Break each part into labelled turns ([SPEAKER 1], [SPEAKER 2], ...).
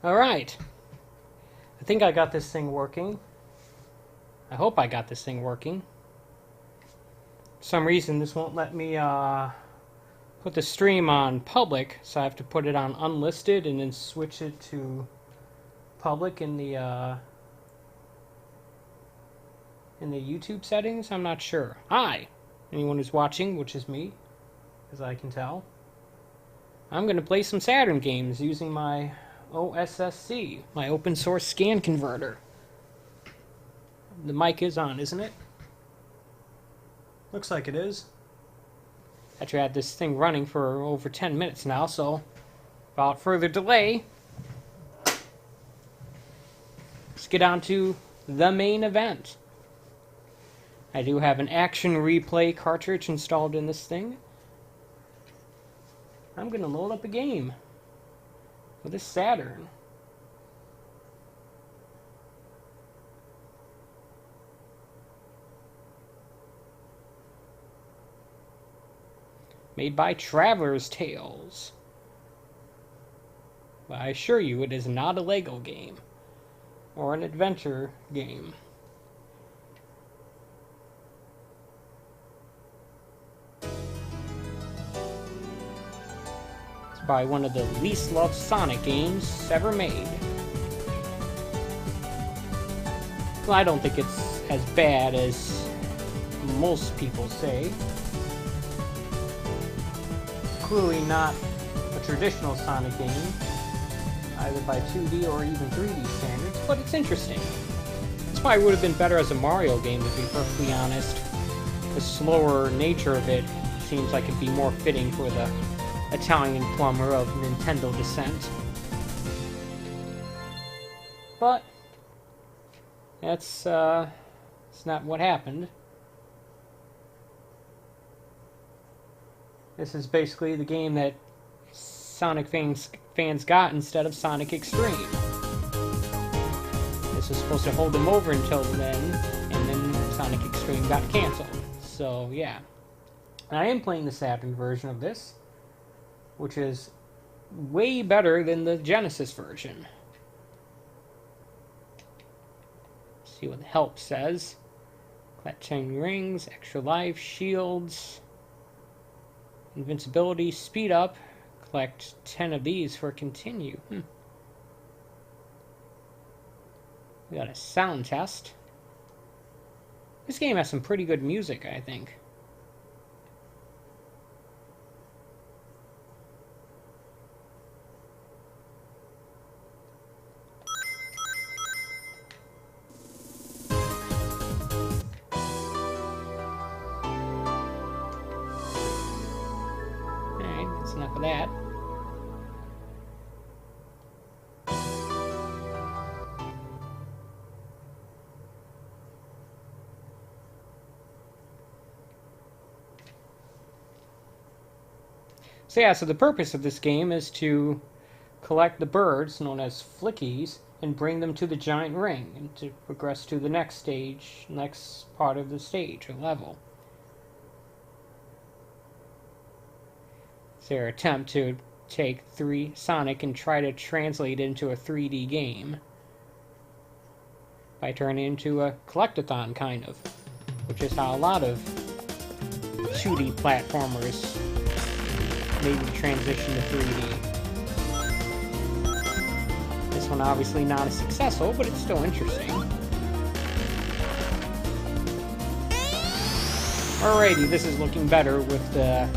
[SPEAKER 1] Alright. I think I got this thing working. I hope I got this thing working. For some reason, this won't let me put the stream on public, so I have to put it on unlisted and then switch it to public in the YouTube settings. I'm not sure. Hi! Anyone who's watching, which is me, as I can tell. I'm going to play some Saturn games using my O.S.S.C, my open source scan converter. The mic is on, isn't it? Looks like it is. Actually, I had this thing running for over 10 minutes now, so without further delay, let's get on to the main event. I do have an action replay cartridge installed in this thing. I'm going to load up a game with this Saturn. Made by Traveler's Tales. But I assure you, it is not a Lego game or an adventure game. By one of the least loved Sonic games ever made. Well, I don't think it's as bad as most people say. Clearly not a traditional Sonic game, either by 2D or even 3D standards, but it's interesting. This probably would have been better as a Mario game, to be perfectly honest. The slower nature of it seems like it'd be more fitting for the Italian plumber of Nintendo descent. But that's it's not what happened. This is basically the game that Sonic fans got instead of Sonic Extreme. This was supposed to hold them over until then, and then Sonic Extreme got canceled. So yeah. I am playing the Saturn version of this, which is way better than the Genesis version. Let's see what the help says. Collect 10 rings, extra life, shields, invincibility, speed up. Collect 10 of these for continue. We got a sound test. This game has some pretty good music, I think. Enough of that. So yeah, so the purpose of this game is to collect the birds, known as flickies, and bring them to the giant ring, and to progress to the next stage, next part of the stage or level. Their attempt to take Sonic and try to translate it into a 3D game by turning it into a collectathon, kind of, which is how a lot of 2D platformers maybe transition to 3D. This one obviously not as successful, but it's still interesting. Alrighty, this is looking better with the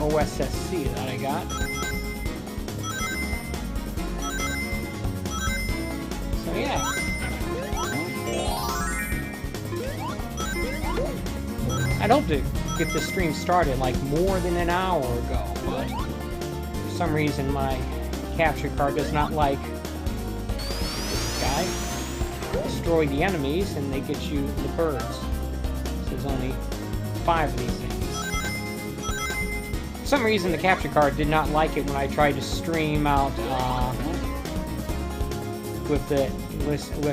[SPEAKER 1] O.S.S.C that I got. So yeah. I'd hope to get the stream started like more than an hour ago, but for some reason my capture card does not like this guy. Destroy the enemies and they get you the birds. There's only 5 of these things. For some reason the capture card did not like it when I tried to stream out with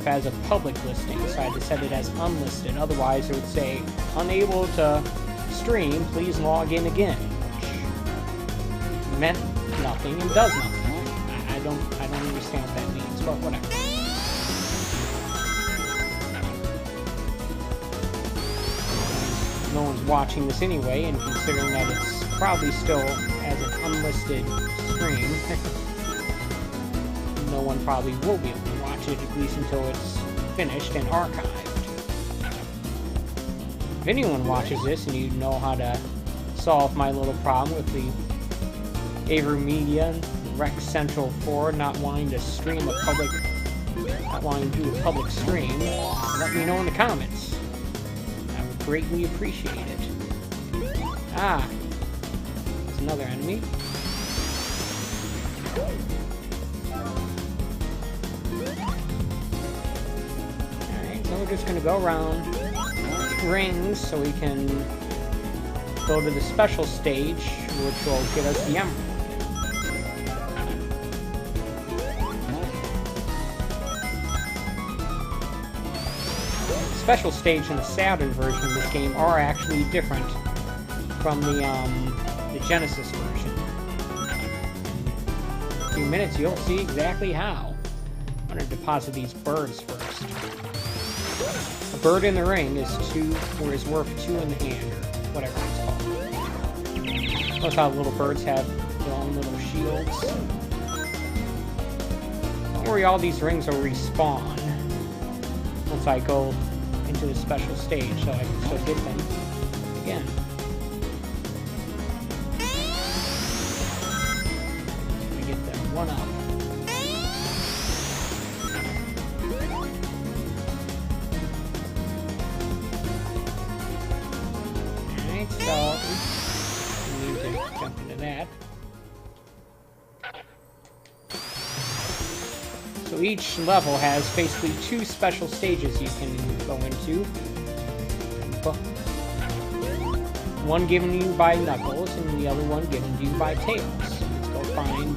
[SPEAKER 1] as a public listing, so I had to set it as unlisted. Otherwise it would say unable to stream, please log in again, which meant nothing and does nothing. I don't understand what that means, but whatever. No one's watching this anyway, and considering that it's probably still as an unlisted stream, no one probably will be able to watch it, at least until it's finished and archived. If anyone watches this and you know how to solve my little problem with the AVermedia Rec Central 4 not wanting to stream a public, not wanting to do a public stream, let me know in the comments. I would greatly appreciate it. Ah, there's another enemy. Alright, so we're just gonna go around rings so we can go to the special stage, which will get us the emerald. The special stage in the Saturn version of this game are actually different from the Genesis version. In a few minutes you'll see exactly how. I'm going to deposit these birds first. A bird in the ring is worth 2 in the hand, or whatever it's called. Notice how little birds have their own little shields. Don't worry, all these rings will respawn once I go into the special stage, so I can still get them again. I get them one up. Alright, so we need to jump into that. So each level has basically 2 special stages you can go into. One given to you by Knuckles, and the other one given to you by Tails. Let's go find,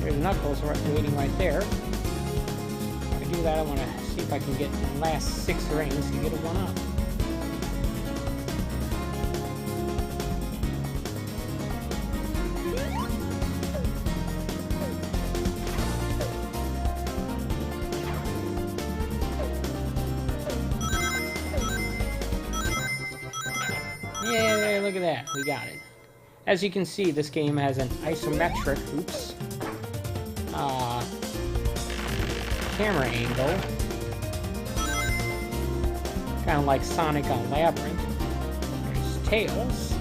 [SPEAKER 1] there's Knuckles waiting right there. If I do that, I want to see if I can get the last 6 rings to get a 1-up. Yeah, look at that. We got it. As you can see, this game has an isometric, camera angle. Kind of like Sonic on Labyrinth. There's Tails.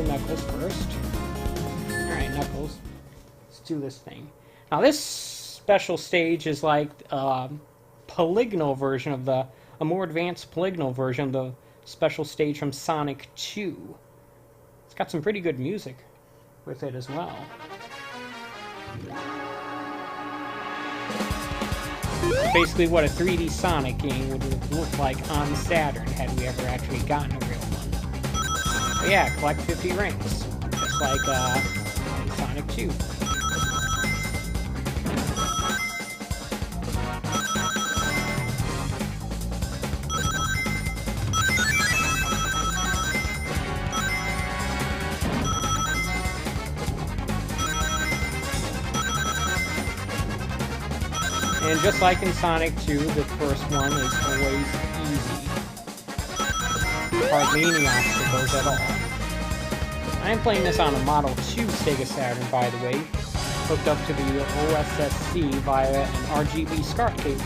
[SPEAKER 1] Knuckles first. Alright, Knuckles. Let's do this thing. Now this special stage is like a polygonal version of a more advanced polygonal version of the special stage from Sonic 2. It's got some pretty good music with it as well. Basically what a 3D Sonic game would look like on Saturn had we ever actually gotten a real one. But yeah, collect 50 rings, just like Sonic 2. And just like in Sonic 2, the first one is always easy. Hardly any obstacles at all. I'm playing this on a Model 2 Sega Saturn, by the way, hooked up to the O.S.S.C. via an RGB SCART cable.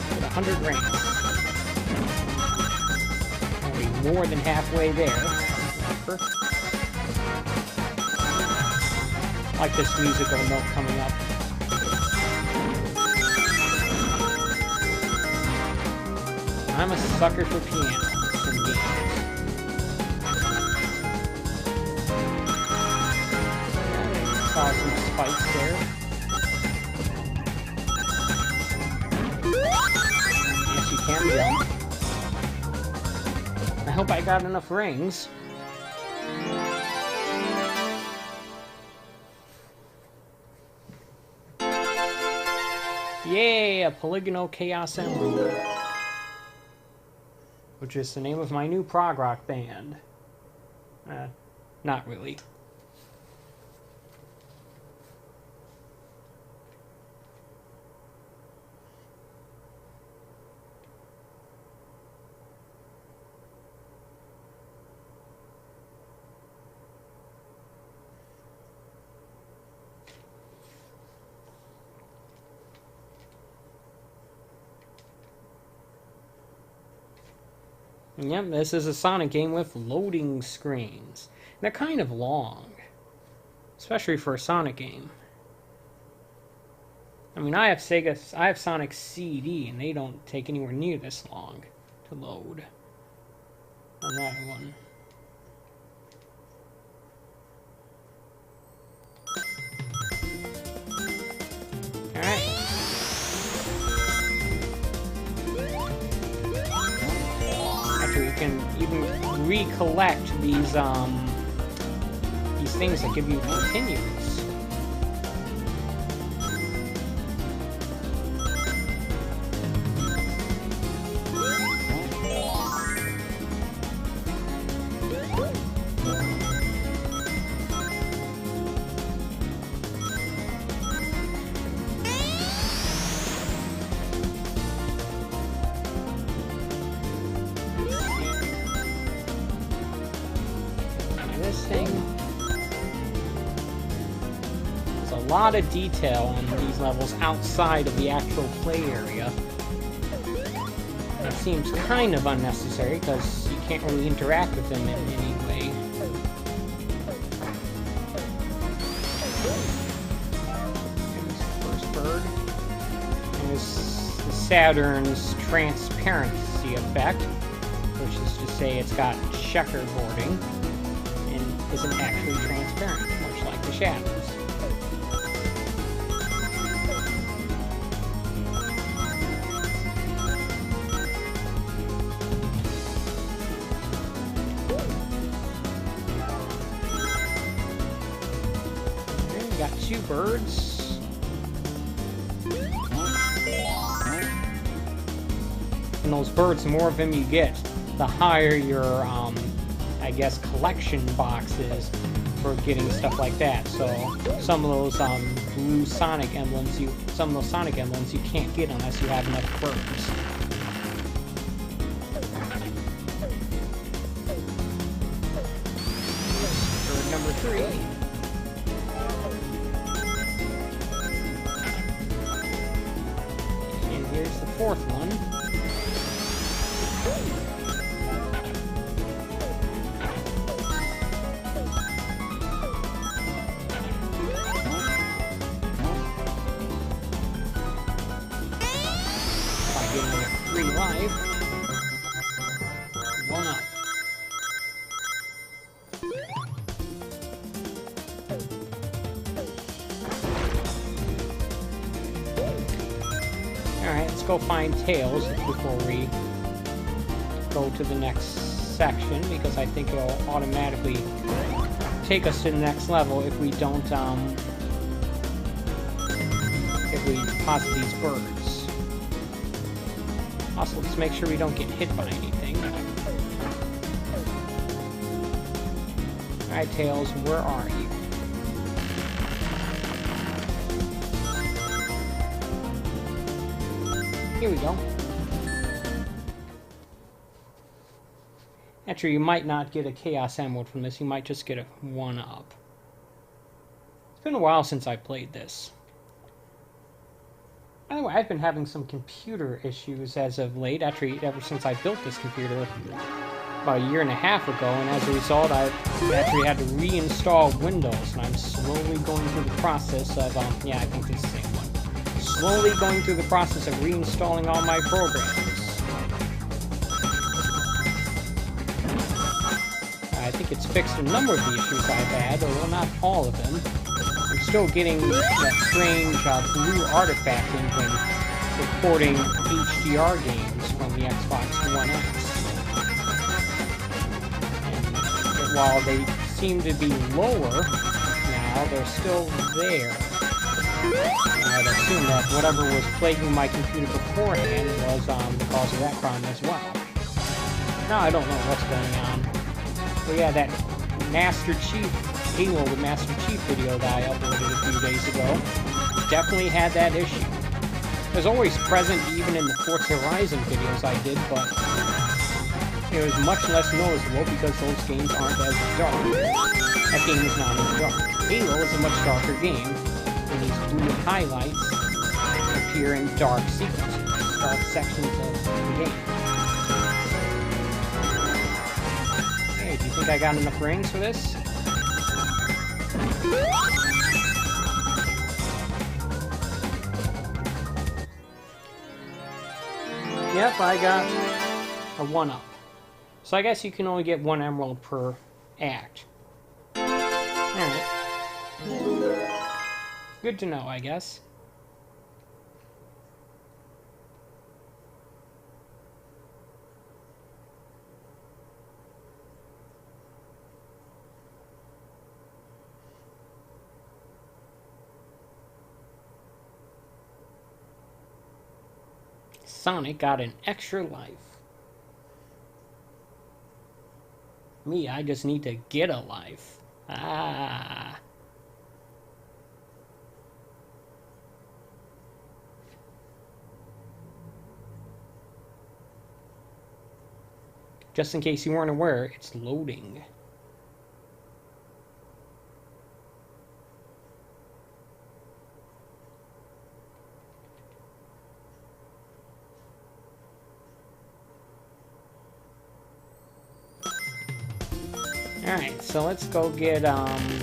[SPEAKER 1] With 100 rings. Only more than halfway there. I like this musical note coming up. I'm a sucker for pianos and games. Saw some spikes there. Yes, you can jump. I hope I got enough rings. Yay, a Polygonal Chaos Emerald. Which is the name of my new prog rock band. Not really. Yep, this is a Sonic game with loading screens. They're kind of long, especially for a Sonic game. I mean, I have Sonic CD, and they don't take anywhere near this long to load on that one. Alright. Actually, you can even recollect these things that give you continues. A lot of detail on these levels outside of the actual play area. It seems kind of unnecessary because you can't really interact with them in any way. Here's the first bird. Here's the Saturn's transparency effect, which is to say it's got checkerboarding and isn't actually transparent, much like the shadows. Got two birds. And those birds, the more of them you get, the higher your, I guess, collection box is for getting stuff like that. So some of those blue Sonic emblems, some of those Sonic emblems you can't get unless you have enough birds. Bird number 3. Here's the fourth one. By getting it 3 life. 1 up. Alright, let's go find Tails before we go to the next section, because I think it'll automatically take us to the next level if we don't, if we deposit these birds. Also, let's make sure we don't get hit by anything. Alright, Tails, where are you? Here we go. Actually, you might not get a Chaos Emerald from this. You might just get a 1-up. It's been a while since I played this. By the way, I've been having some computer issues as of late. Actually, ever since I built this computer about 1.5 years ago, and as a result, I've actually had to reinstall Windows, and I'm slowly going through the process of, yeah, I think this is the same one. Slowly going through the process of reinstalling all my programs. I think it's fixed a number of the issues I've had, although not all of them. I'm still getting that strange blue artifact when recording HDR games from the Xbox One X. And while they seem to be lower now, they're still there. I'd assume that whatever was plaguing my computer beforehand was the cause of that problem as well. Now I don't know what's going on. But yeah, that Master Chief, Halo the Master Chief video that I uploaded a few days ago definitely had that issue. It was always present even in the Forza Horizon videos I did, but it was much less noticeable because those games aren't as dark. That game is not as dark. Halo is a much darker game, and these blue highlights appear in dark sequences, dark sections of the game. Hey, do you think I got enough rings for this? Yep, I got a 1-up. So I guess you can only get 1 emerald per act. Alright. Good to know, I guess. Sonic got an extra life. Me, I just need to get a life. Ah. Just in case you weren't aware, it's loading. Alright, so let's go get, let's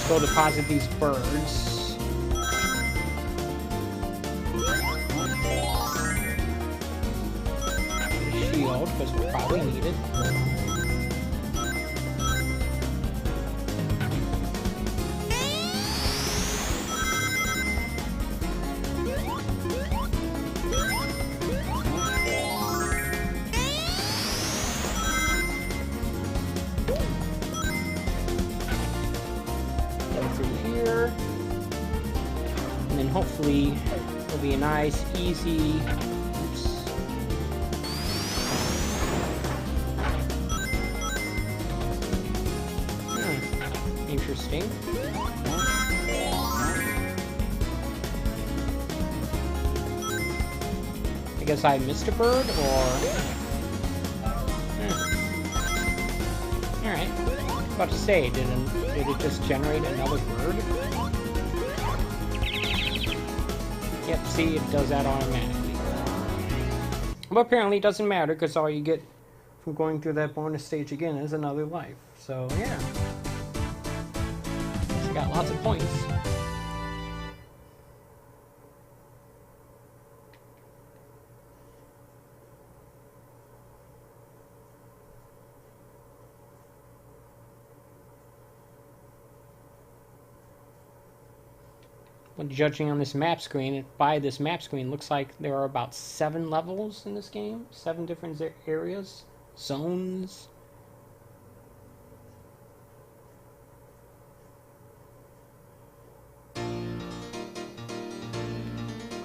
[SPEAKER 1] go deposit these birds. Shield, because we'll probably need it. Hopefully it'll be a nice, easy... Oops. Interesting. I guess I missed a bird, or... Alright. I was about to say, did it just generate another bird? Yep, see, it does that automatically. But apparently it doesn't matter, because all you get from going through that bonus stage again is another life. So, yeah. It's got lots of points. When judging on this map screen, by this map screen, looks like there are about 7 levels in this game. 7 different areas, zones.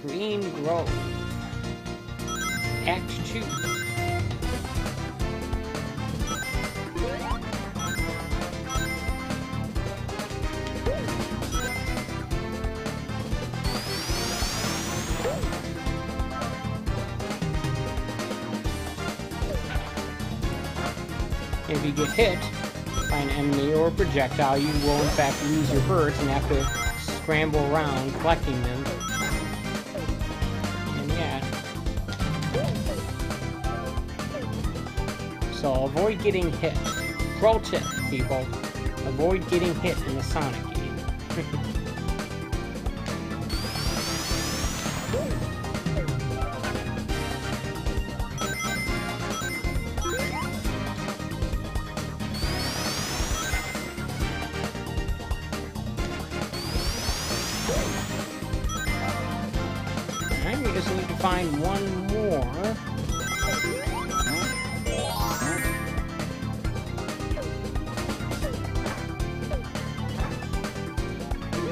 [SPEAKER 1] Green Grove. Act 2. If you get hit by an enemy or a projectile, you will in fact lose your birds and have to scramble around collecting them. And yeah. So avoid getting hit. Pro tip, people. Avoid getting hit in the Sonic game. We just need to find one more.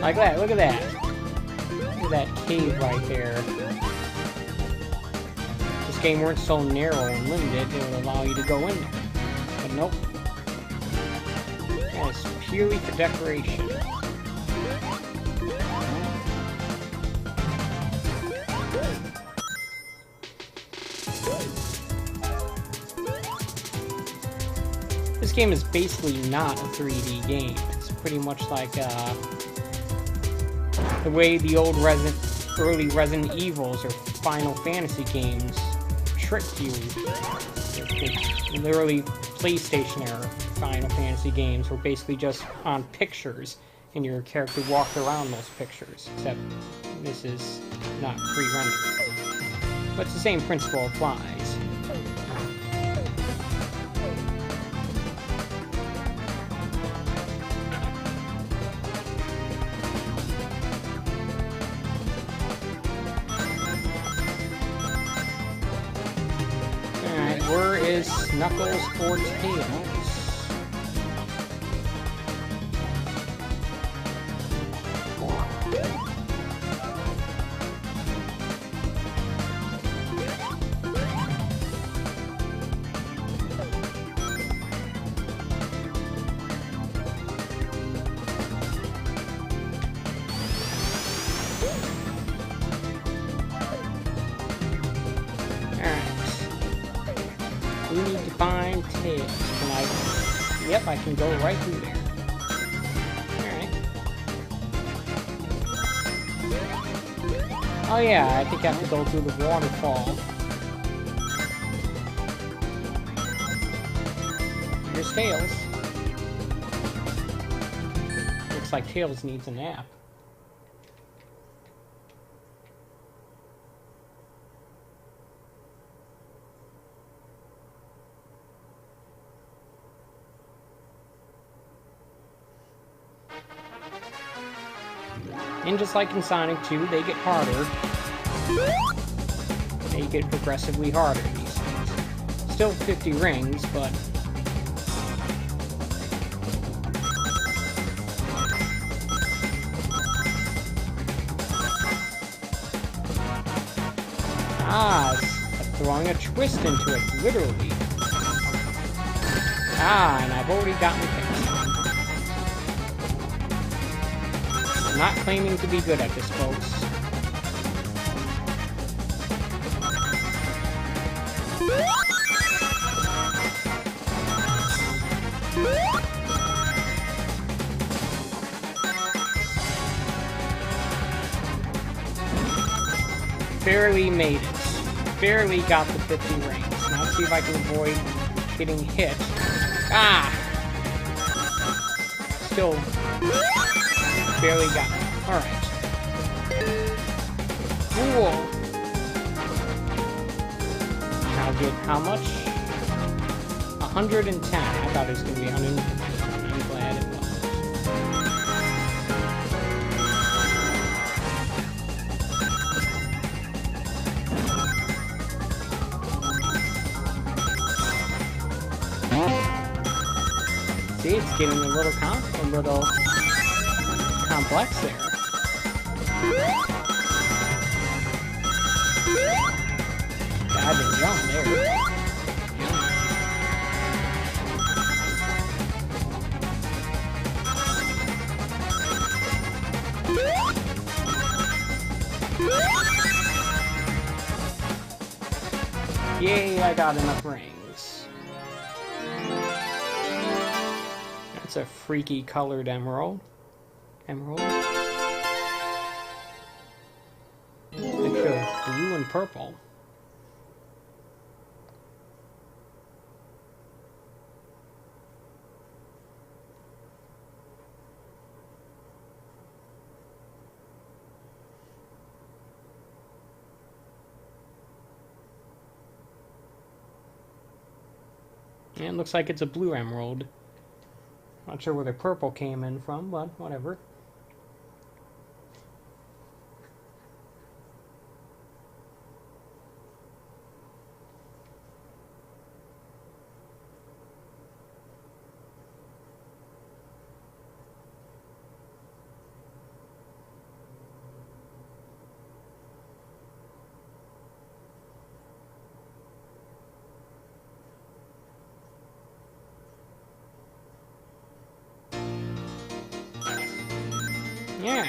[SPEAKER 1] Like that, look at that. Look at that cave right there. If this game weren't so narrow and limited, it would allow you to go in there. But nope. Yeah, it's purely for decoration. This game is basically not a 3D game. It's pretty much like the way the old early Resident Evils or Final Fantasy games tricked you. The early PlayStation era Final Fantasy games were basically just on pictures, and your character walked around those pictures, except this is not pre-rendered. But the same principle applies. Where is Knuckles or Tails? We need to find Tails. Can I... Yep, I can go right through there. Alright. Oh yeah, I think I have to go through the waterfall. Here's Tails. Looks like Tails needs a nap. And just like in Sonic 2, they get harder. They get progressively harder, these things. Still 50 rings, but... Ah, it's throwing a twist into it, literally. Ah, and I've already gotten picked. I'm not claiming to be good at this, folks. Barely made it. Barely got the 50 rings. Now let's see if I can avoid getting hit. Ah! Still... barely got it. Alright. Cool. I'll get how much? 110. I thought it was going to be 150. I'm glad it was. See, it's getting a little complex there. I've been young there. Yay, I got enough rings. That's a freaky colored emerald. Mixture of blue and purple. And it looks like it's a blue emerald. Not sure where the purple came in from, but whatever. Yeah.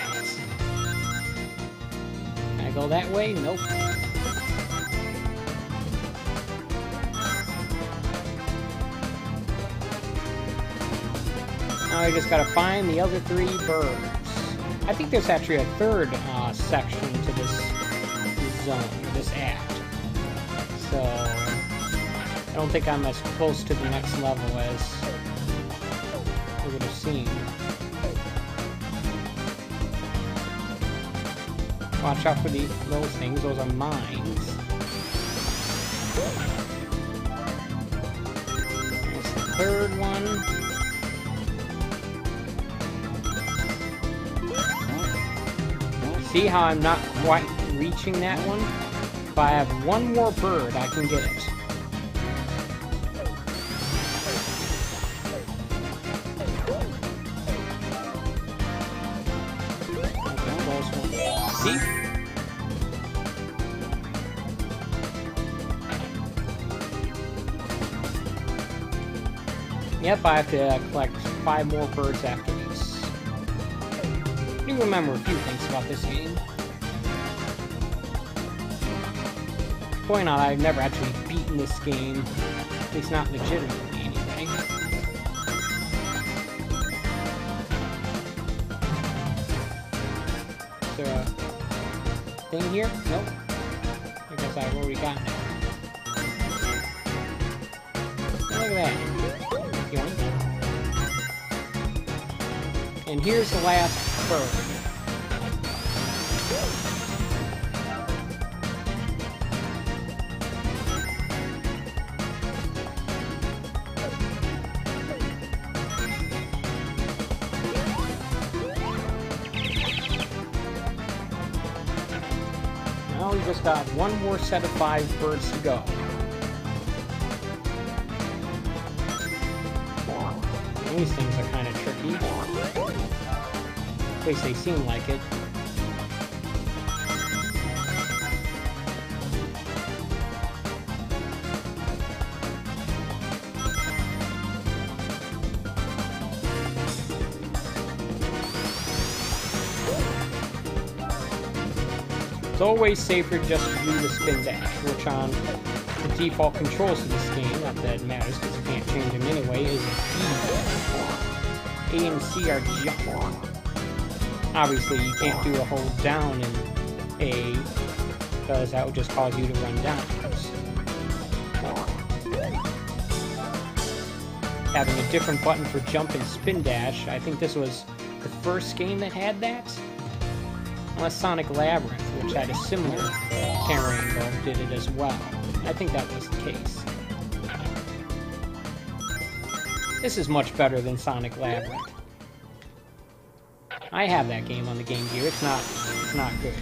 [SPEAKER 1] Can I go that way? Nope. Now I just gotta find the other 3 birds. I think there's actually a third section to this zone, this act. So I don't think I'm as close to the next level as I would have seemed. Watch out for those things, those are mines. There's the third one. See how I'm not quite reaching that one? If I have one more bird, I can get it. See? Yep, I have to collect 5 more birds after this. I do remember a few things about this game. Point out, I've never actually beaten this game, at least not legitimately anyway. Is there a thing here? Nope. I guess I've already gotten it. Look at that. Yoink. And here's the last bird. Now we just got one more set of 5 birds to go. These things are kind of tricky. At least they seem like it. It's always safer just to do the spin dash, which on the default controls of this game, not that it matters because you can't change them anyway, is B. A and C are jump. Obviously, you can't do a hold down in A, because that would just cause you to run downwards. Having a different button for jump and spin dash, I think this was the first game that had that. Unless Sonic Labyrinth, which had a similar camera angle, did it as well. I think that was the case. This is much better than Sonic Labyrinth. I have that game on the Game Gear. It's not good.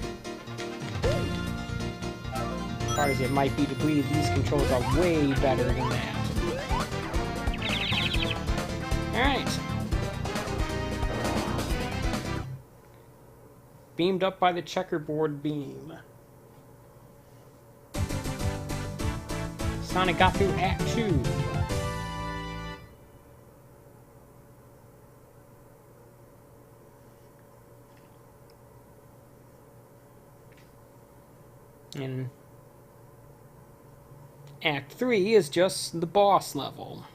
[SPEAKER 1] As hard as it might be to believe, these controls are way better than that. Alright. Beamed up by the checkerboard beam. Sonic got through Act 2. And Act 3 is just the boss level.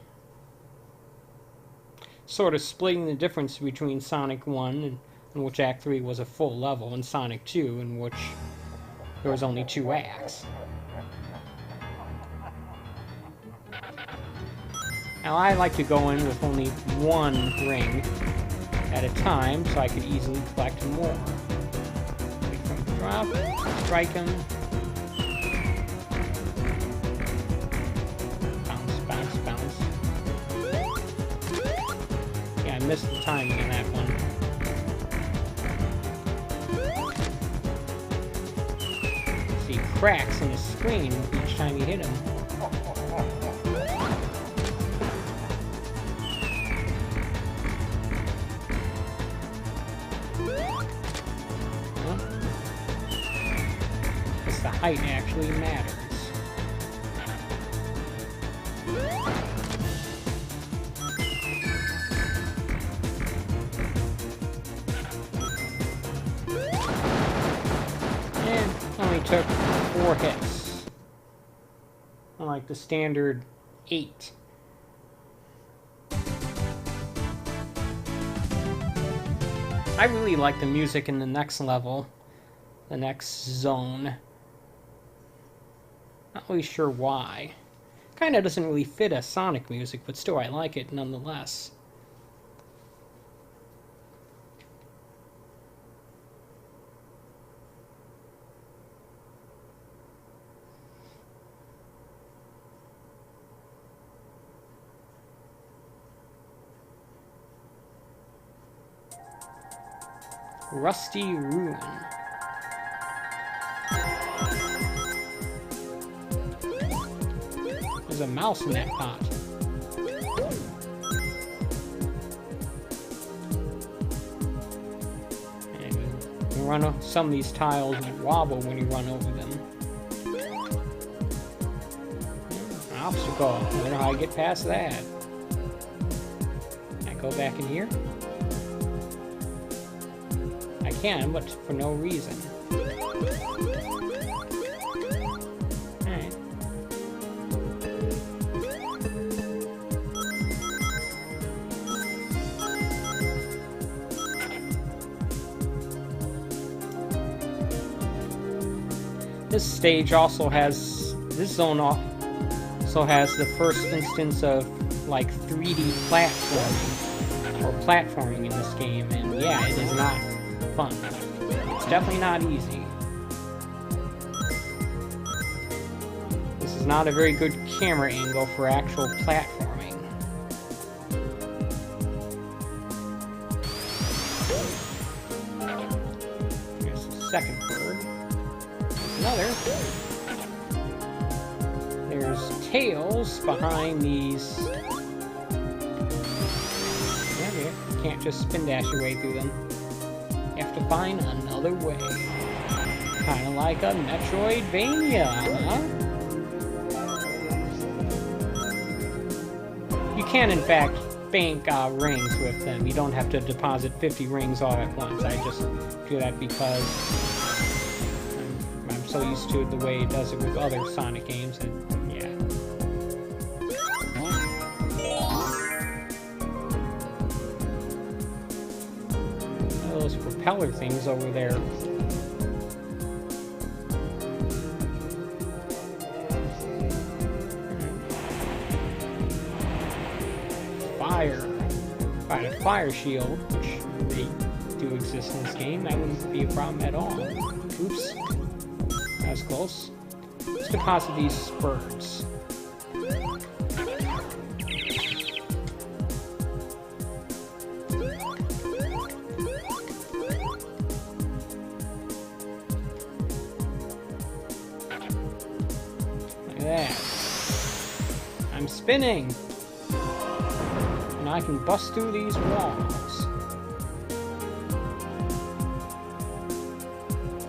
[SPEAKER 1] Sort of splitting the difference between Sonic 1, in which Act 3 was a full level, and Sonic 2, in which there was only 2 acts. Now I like to go in with only 1 ring at a time, so I could easily collect more. Wait for him to drop, strike him. I missed the timing on that one. See cracks in his screen each time you hit him. Well, guess the height actually matters. took 4 hits. Unlike the standard 8. I really like the music in the next level. The next zone. Not really sure why. Kinda doesn't really fit as Sonic music, but still I like it nonetheless. Rusty Ruin. There's a mouse in that pot. And you run some of these tiles wobble when you run over them. An obstacle. I wonder how I get past that. Can I go back in here? I can, but for no reason. Alright. This stage also has, this zone also has the first instance of like 3D platforming, or platforming in this game, and yeah, it is not fun. It's definitely not easy. This is not a very good camera angle for actual platforming. There's the second bird. There's another. There's tails behind these. Yeah, you can't just spin dash your way through them. You have to find another way. Kind of like a Metroidvania, huh? You can, in fact, bank rings with them. You don't have to deposit 50 rings all at once. I just do that because I'm so used to it the way it does it with other Sonic games, and yeah. Those propeller things over there. Fire. Find a fire shield, which they do exist in this game. That wouldn't be a problem at all. Oops. That was close. Let's deposit these spurs. Look at that. I'm spinning! And I can bust through these walls.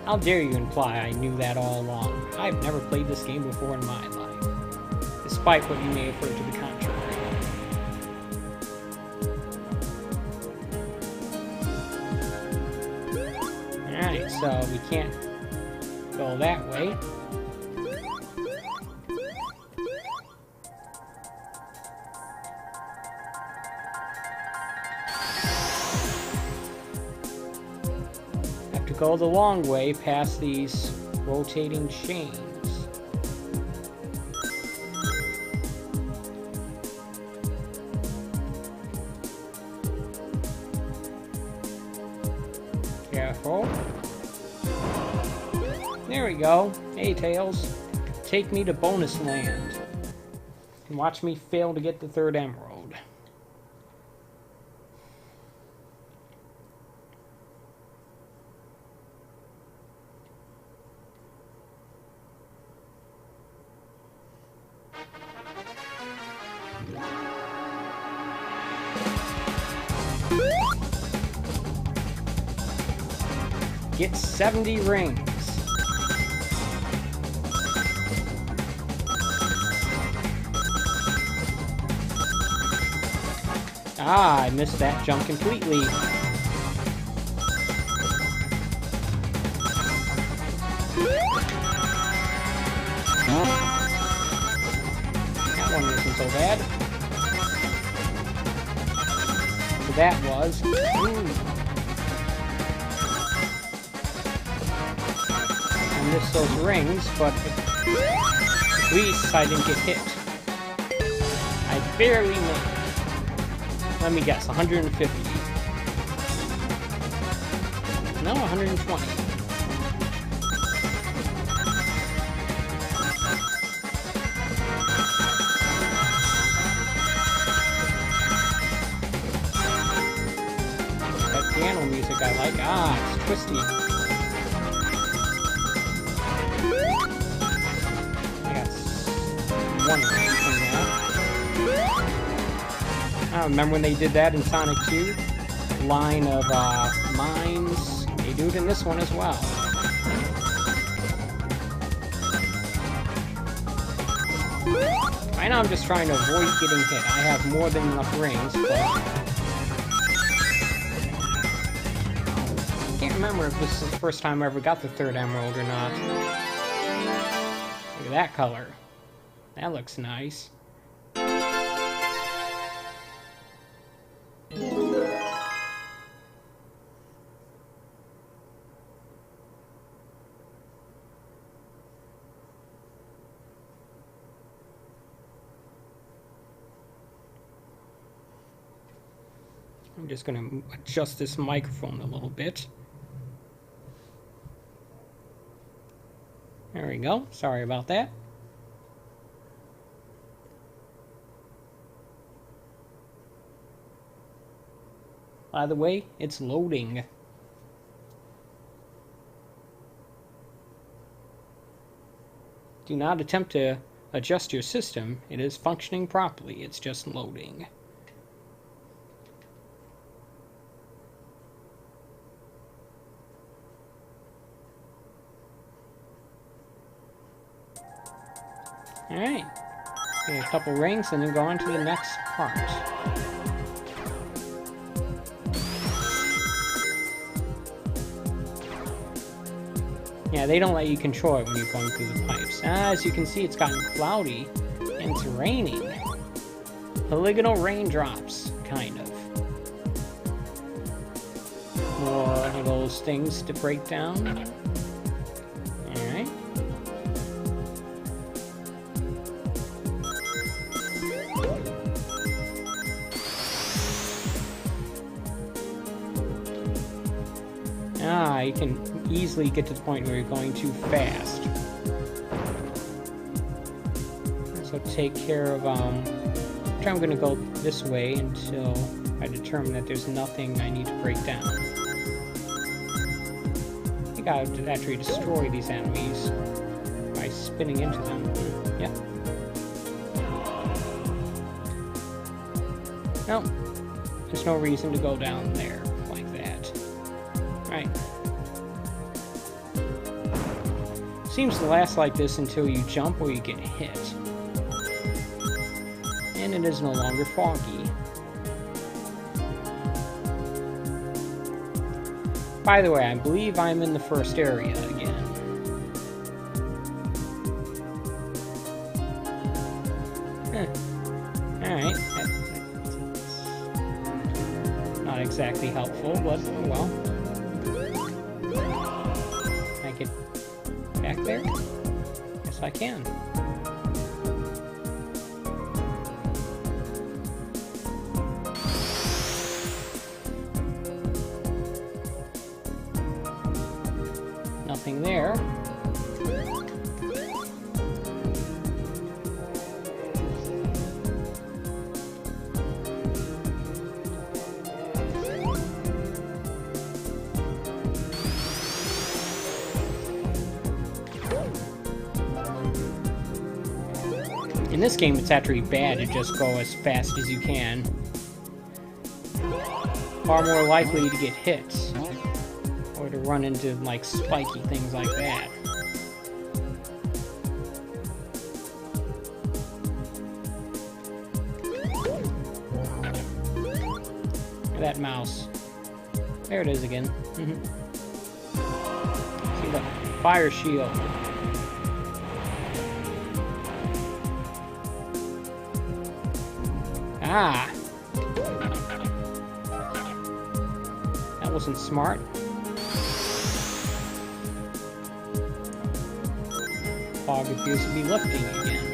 [SPEAKER 1] How dare you imply I knew that all along? I've never played this game before in my life, despite what you may have heard to the contrary. Alright, so we can't go that way. Go the long way past these rotating chains. Careful. There we go. Hey, Tails. Take me to bonus land. And watch me fail to get the third emerald. Get 70 rings. Ah, I missed that jump completely. That one isn't so bad. So that was... I missed those rings, but at least I didn't get hit. I barely made. Let me guess, 150. No, 120. That piano music I like. Ah, it's twisty. I got one ring from that. I remember when they did that in Sonic 2? Line of mines. They do it in this one as well. Right now I'm just trying to avoid getting hit. I have more than enough rings, but... I can't remember if this is the first time I ever got the third emerald or not. Look at that color. That looks nice. I'm just going to adjust this microphone a little bit. There we go. Sorry about that. By the way, it's loading. Do not attempt to adjust your system. It is functioning properly. It's just loading. Alright, get a couple rings and then go on to the next part. Yeah, they don't let you control it when you're going through the pipes. As you can see, it's gotten cloudy and it's raining. Polygonal raindrops, kind of. More of those things to break down. Alright. Ah, you can easily get to the point where you're going too fast. So take care of, I'm going to go this way until I determine that there's nothing I need to break down. I think I have to actually destroy these enemies by spinning into them. Yeah. No, there's no reason to go down there like that. Right. Seems to last like this until you jump or you get hit. And it is no longer foggy. By the way, I believe I'm in the first area again. Alright. Not exactly helpful, but oh well. I get back there? Yes, I can. Nothing there. In this game, it's actually bad to just go as fast as you can. Far more likely to get hit. Or to run into, like, spiky things like that. Look at that mouse. There it is again. See the fire shield. Ah! That wasn't smart. Fog appears to be lifting again.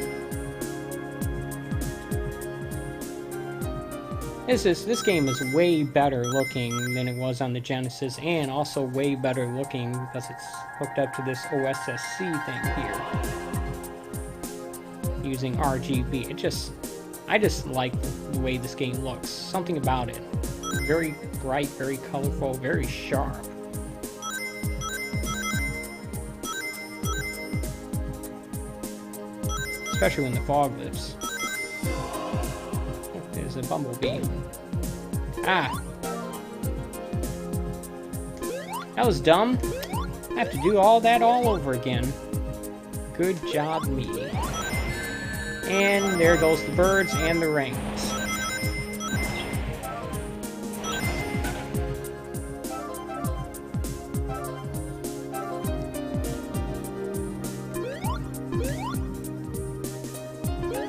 [SPEAKER 1] This game is way better looking than it was on the Genesis, and also way better looking because it's hooked up to this O.S.S.C thing here. Using RGB. I just like the way this game looks. Something about it. Very bright, very colorful, very sharp. Especially when the fog lifts. Oh, there's a bumblebee. Ah! That was dumb. I have to do all that all over again. Good job, me. And there goes the birds and the rings.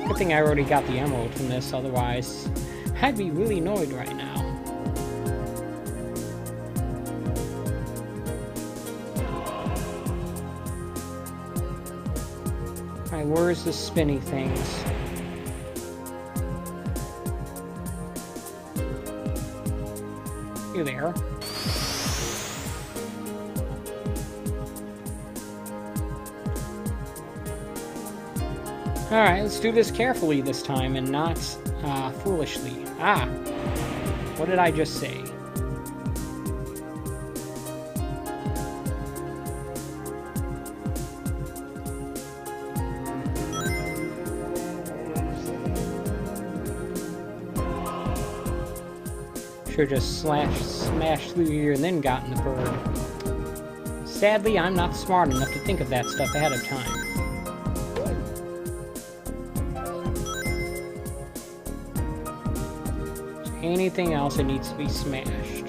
[SPEAKER 1] Good thing I already got the emerald from this, otherwise I'd be really annoyed right now. Alright, where's the spinny things? Here they are. Alright, let's do this carefully this time and not foolishly. Ah! What did I just say? Should've just smashed through here and then gotten the bird. Sadly, I'm not smart enough to think of that stuff ahead of time. Anything else that needs to be smashed?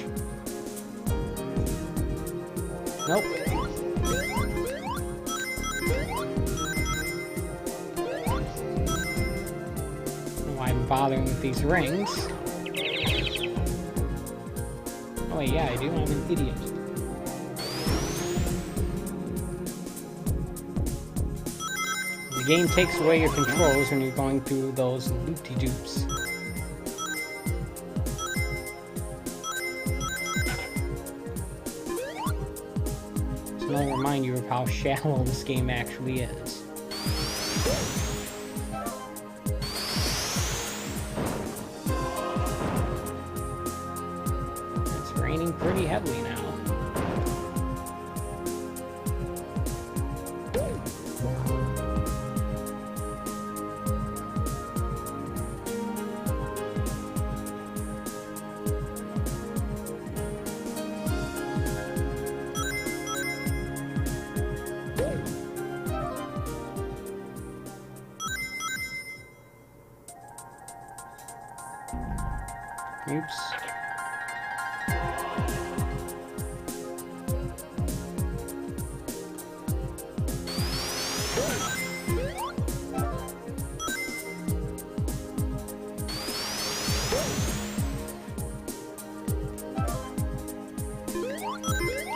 [SPEAKER 1] Nope. Why I'm bothering with these rings? Oh yeah, I do. I'm an idiot. The game takes away your controls when you're going through those loop-de-doops. I'll remind you of how shallow this game actually is. It's raining pretty heavily now. Oops.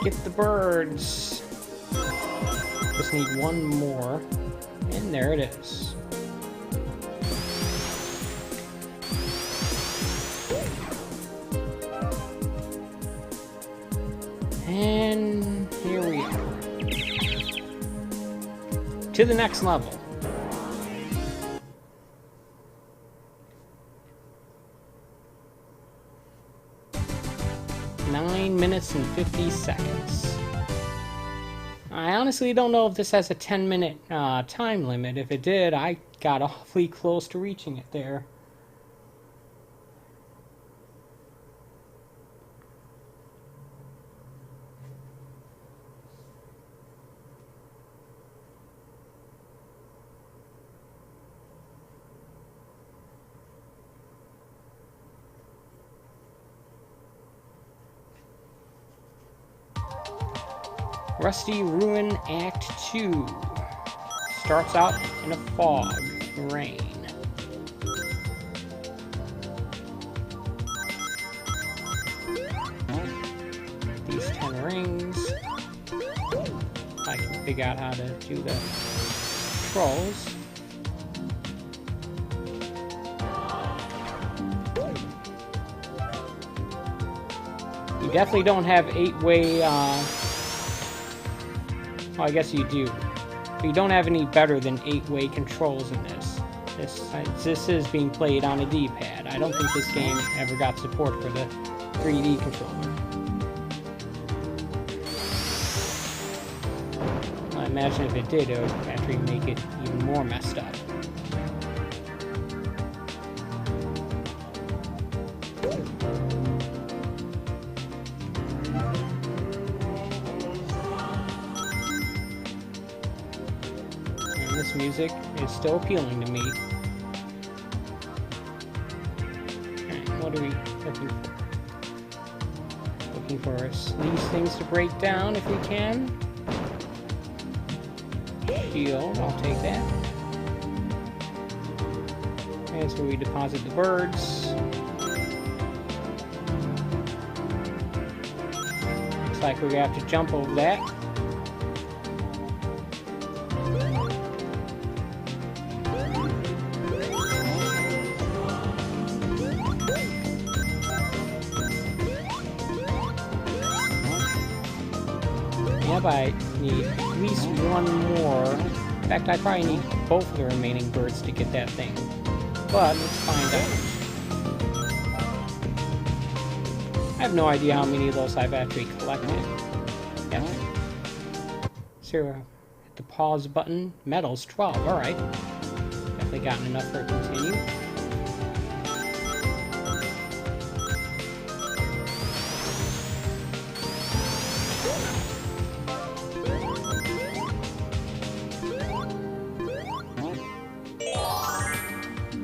[SPEAKER 1] Get the birds. Just need one more. And there it is. And here we are. To the next level. Nine minutes and 50 seconds. I honestly don't know if this has a 10-minute time limit. If it did, I got awfully close to reaching it there. Rusty Ruin Act 2 starts out in a fog, rain. the rings. If I can figure out how to do the controls. You definitely don't have 8-way, well, I guess you do. But you don't have any better than 8-way controls in this. This is being played on a D-pad. I don't think this game ever got support for the 3D controller. I imagine if it did, it would actually make it even more messed up. And this music is still appealing to me. Alright, what are we looking for? Looking for these things to break down if we can. Shield, I'll take that. That's where we deposit the birds. Looks like we're gonna have to jump over that. Yep, I need at least one more. In fact, I probably need both of the remaining birds to get that thing. But let's find out. I have no idea how many of those I've actually collected. Yep. So, hit the pause button. Medals, 12. Alright. Definitely gotten enough for a continue.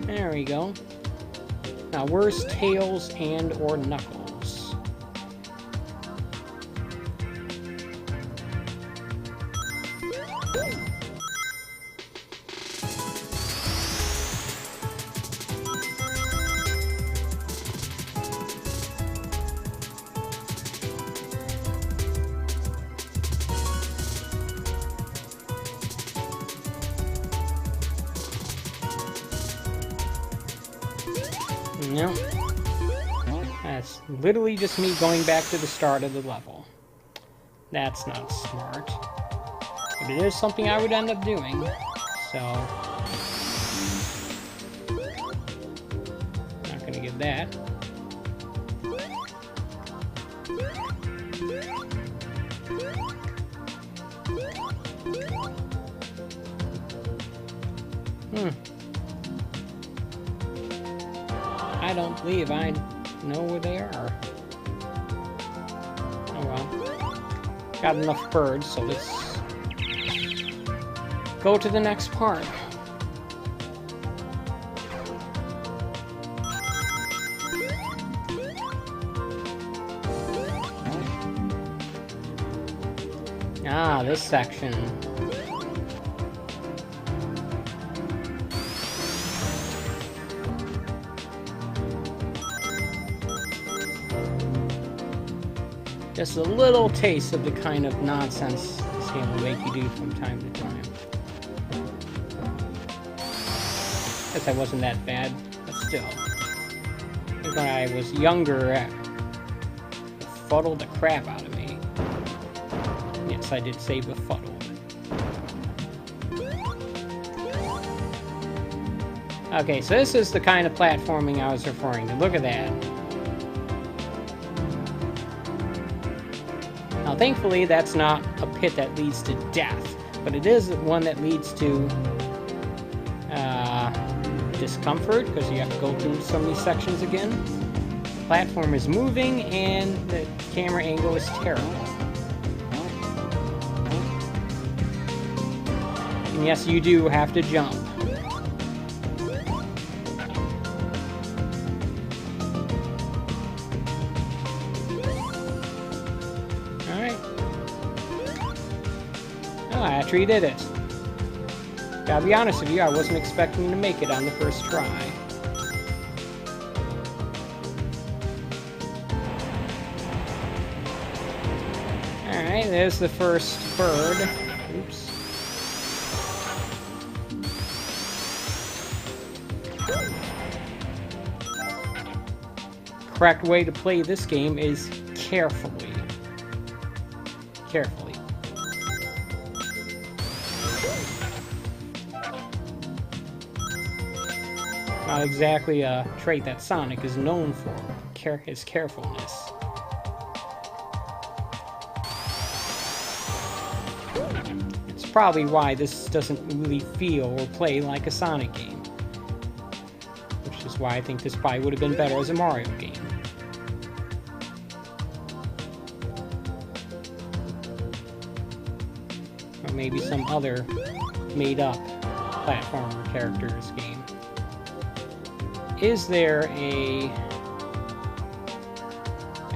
[SPEAKER 1] There we go. Now, where's Tails and or Knuckles? No. That's literally just me going back to the start of the level. That's not smart. But it is something I would end up doing. So... not gonna get that. I don't believe I know where they are. Oh well. Got enough birds, so let's go to the next part. Ah, this section. Just a little taste of the kind of nonsense this game will make you do from time to time. Guess I wasn't that bad, but still. I think when I was younger, it befuddled the crap out of me. Yes, I did say befuddled. Okay, so this is the kind of platforming I was referring to. Look at that. Now, thankfully, that's not a pit that leads to death, but it is one that leads to discomfort, because you have to go through some of these sections again. The platform is moving, and the camera angle is terrible. And yes, you do have to jump. I actually did it. Gotta be honest with you, I wasn't expecting to make it on the first try. Alright, there's the first bird. Oops. Correct way to play this game is carefully. Carefully. Not exactly a trait that Sonic is known for, his carefulness. It's probably why this doesn't really feel or play like a Sonic game. Which is why I think this probably would have been better as a Mario game. Or maybe some other made-up platformer characters game. Is there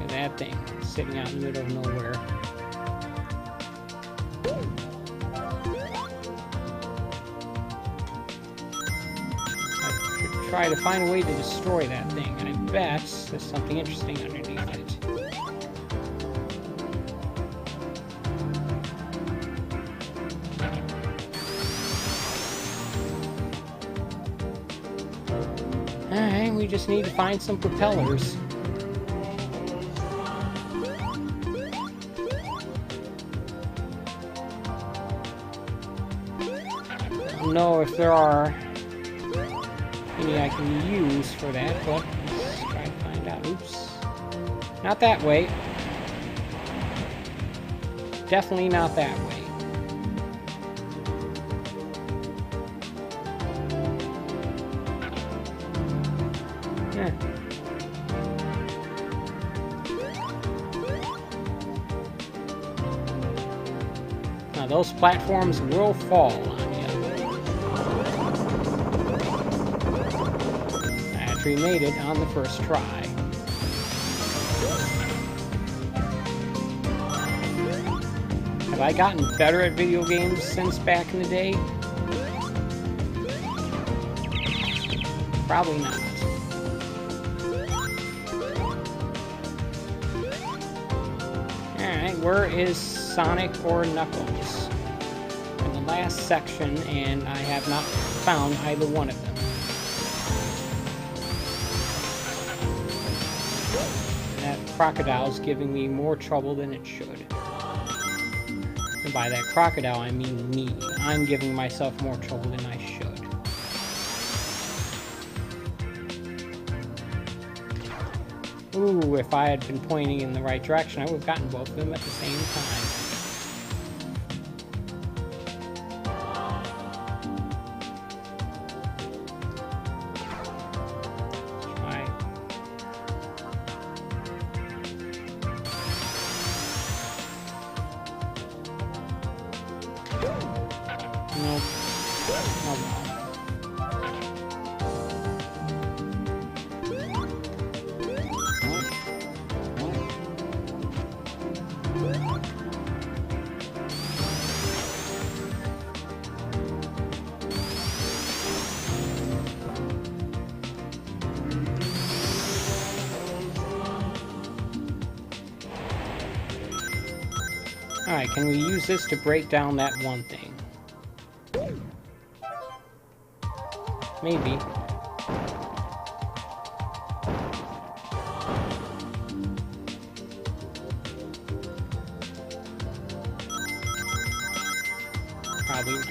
[SPEAKER 1] that thing sitting out in the middle of nowhere? I should try to find a way to destroy that thing. I bet there's something interesting underneath it. Alright, we just need to find some propellers. I don't know if there are any I can use for that, but let's try to find out. Oops. Not that way. Definitely not that way. Now those platforms will fall on you. I actually made it on the first try. Have I gotten better at video games since back in the day? Probably not. Alright, where is Sonic or Knuckles? In the last section, and I have not found either one of them. That crocodile's giving me more trouble than it should. And by that crocodile, I mean me. I'm giving myself more trouble than I should. Ooh, if I had been pointing in the right direction, I would have gotten both of them at the same time. Try. Nope. Oh well. Alright, can we use this to break down that one thing? Maybe. Probably not.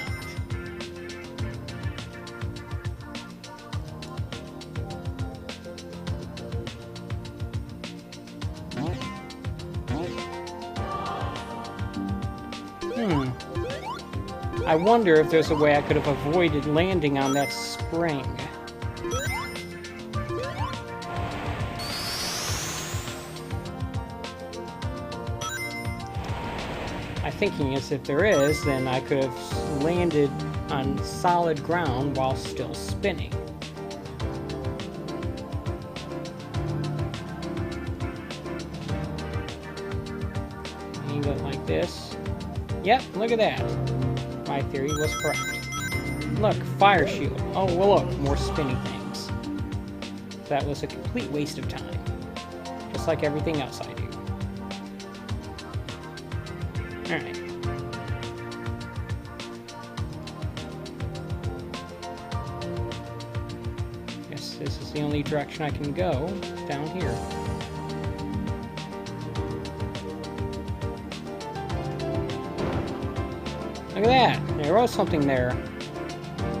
[SPEAKER 1] I wonder if there's a way I could have avoided landing on that spring. My thinking is if there is, then I could have landed on solid ground while still spinning. Angle it like this. Yep, look at that. My theory was correct. Look, fire shield. Oh, well look, more spinning things. That was a complete waste of time. Just like everything else I do. Alright. Guess this is the only direction I can go, down here. Look at that! There was something there.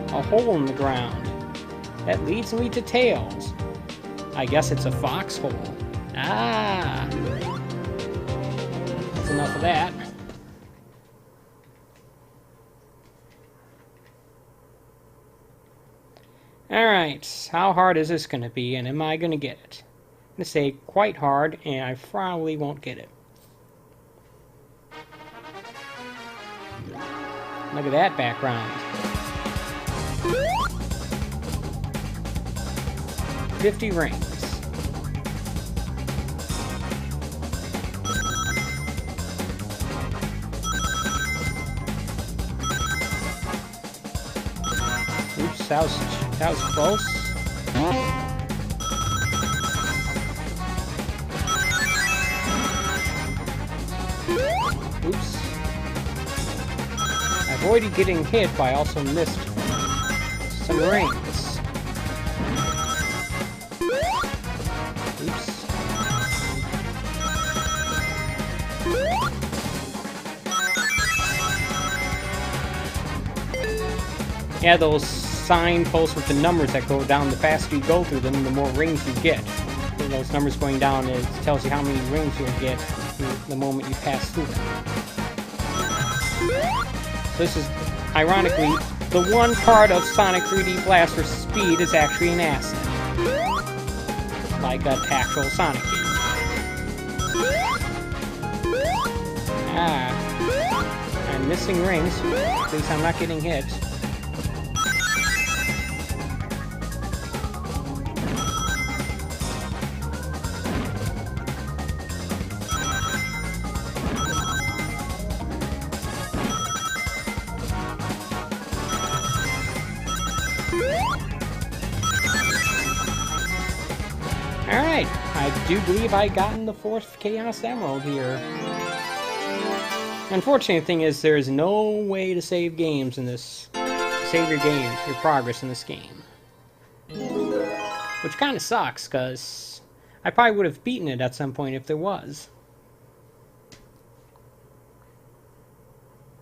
[SPEAKER 1] A hole in the ground. That leads me to Tails. I guess it's a foxhole. Ah! That's enough of that. Alright, how hard is this going to be, and am I going to get it? I'm going to say quite hard, and I probably won't get it. Look at that background. 50 rings. Oops, that was close. Oops. I avoided getting hit, but I also missed some rings. Oops. Yeah, those signposts with the numbers that go down, the faster you go through them, the more rings you get. And those numbers going down, it tells you how many rings you'll get the moment you pass through them. This is, ironically, the one part of Sonic 3D Blast where speed is actually an asset. Like an actual Sonic game. Ah. I'm missing rings. At least I'm not getting hit. Alright, I do believe I gotten the 4th Chaos Emerald here. Unfortunate thing is there is no way to save games in this. Save your progress in this game. Which kind of sucks, because I probably would have beaten it at some point if there was.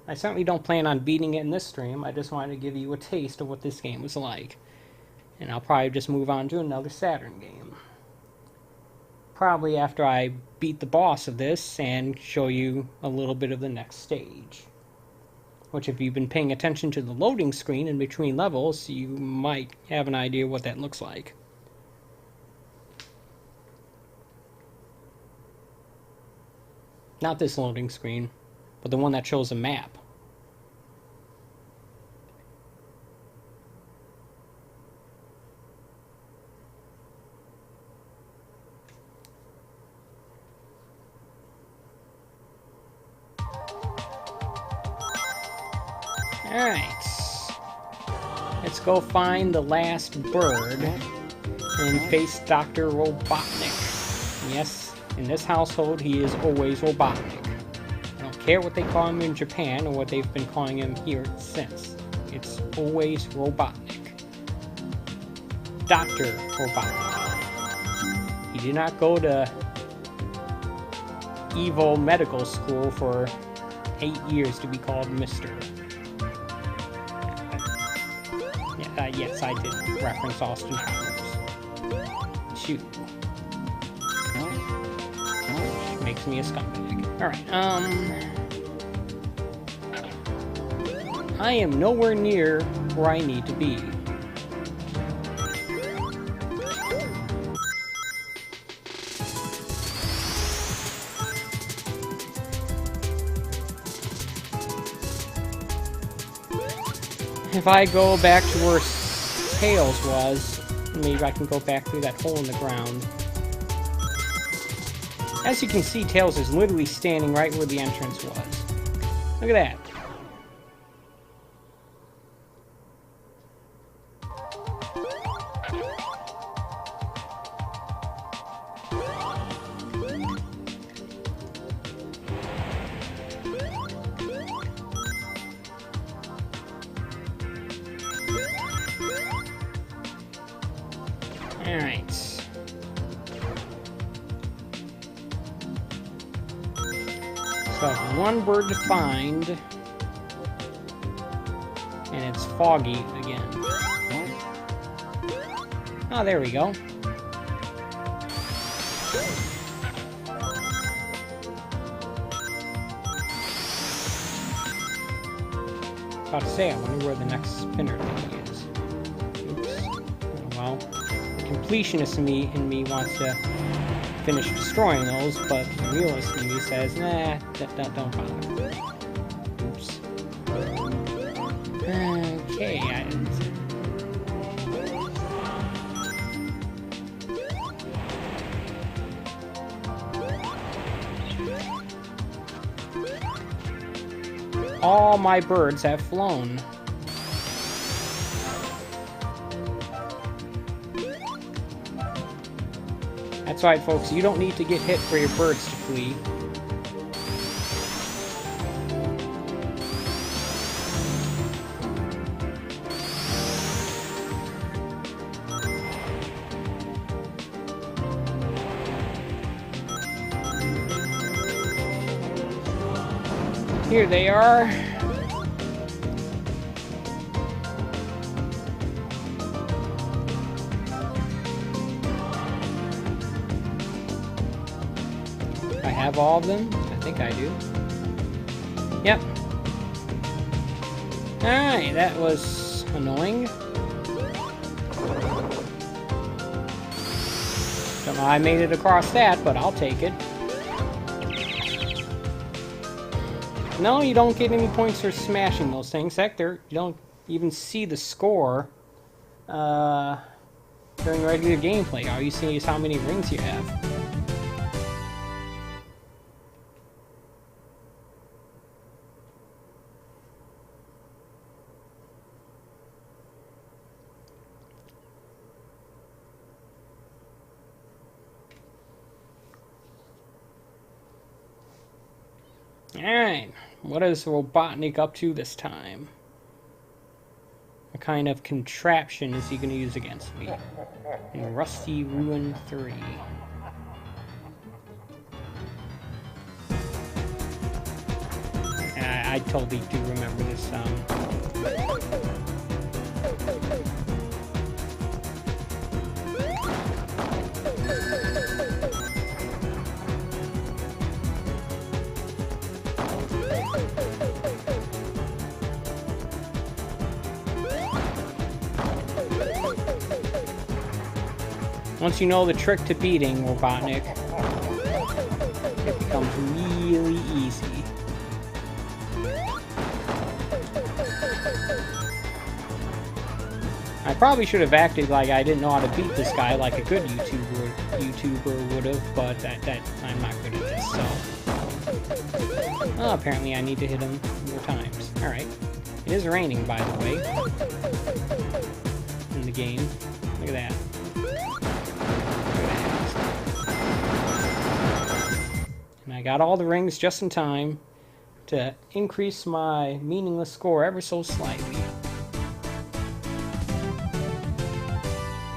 [SPEAKER 1] I certainly don't plan on beating it in this stream. I just wanted to give you a taste of what this game was like. And I'll probably just move on to another Saturn game. Probably after I beat the boss of this and show you a little bit of the next stage. Which, if you've been paying attention to the loading screen in between levels, you might have an idea what that looks like. Not this loading screen, but the one that shows a map. Alright, let's go find the last bird and face Dr. Robotnik. Yes, in this household he is always Robotnik. I don't care what they call him in Japan or what they've been calling him here since. It's always Robotnik. Dr. Robotnik. He did not go to evil medical school for 8 years to be called Mr. Yes, I did reference Austin Powers. Shoot. Which makes me a scumbag. Alright, I am nowhere near where I need to be. If I go back to where Tails was, maybe I can go back through that hole in the ground. As you can see, Tails is literally standing right where the entrance was. Look at that. Alright. So I have one bird to find. And it's foggy again. Oh, there we go. About to say, I wonder where the next spinner thing is. Oops. Oh, well, the completionist in me wants to finish destroying those, but the realist in me says, nah, don't bother. Oops. Okay, all my birds have flown. That's right, folks. You don't need to get hit for your birds to flee. Here they are. I have all of them? I think I do. Yep. Alright, that was annoying. Don't know how I made it across that, but I'll take it. No, you don't get any points for smashing those things. Heck, you don't even see the score during regular gameplay. All you see is how many rings you have. Alright, what is Robotnik up to this time? What kind of contraption is he going to use against me? In Rusty Ruin 3. I totally do remember this Once you know the trick to beating Robotnik, it becomes really easy. I probably should have acted like I didn't know how to beat this guy like a good YouTuber would have, but that I'm not good at this, so... Oh, apparently I need to hit him more times. Alright. It is raining, by the way, in the game. Look at that. And I got all the rings just in time to increase my meaningless score ever so slightly.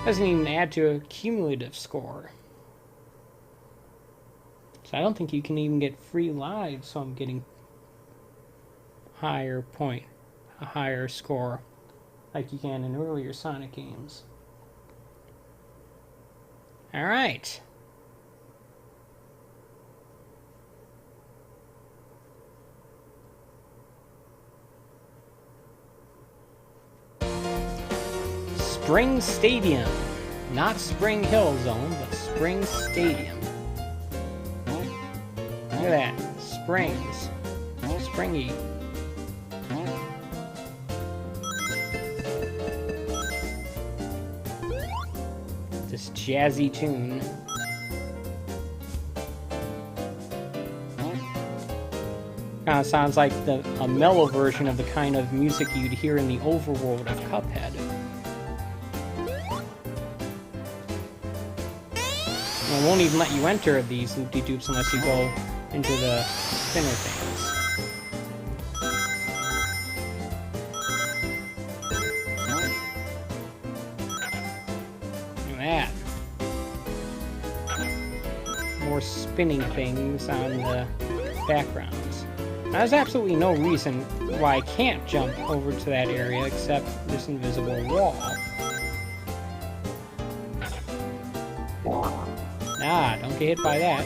[SPEAKER 1] Doesn't even add to a cumulative score. So I don't think you can even get free lives, so I'm getting a higher score, like you can in earlier Sonic games. Alright. Spring Stadium. Not Spring Hill Zone, but Spring Stadium. Look at that. Springs. Springy. This jazzy tune. Kind of sounds like a mellow version of the kind of music you'd hear in the overworld of Cuphead. It won't even let you enter these loop-de-doops unless you go into the spinner things. Look at that. spinning things on the backgrounds. Now, there's absolutely no reason why I can't jump over to that area except this invisible wall. Ah, don't get hit by that.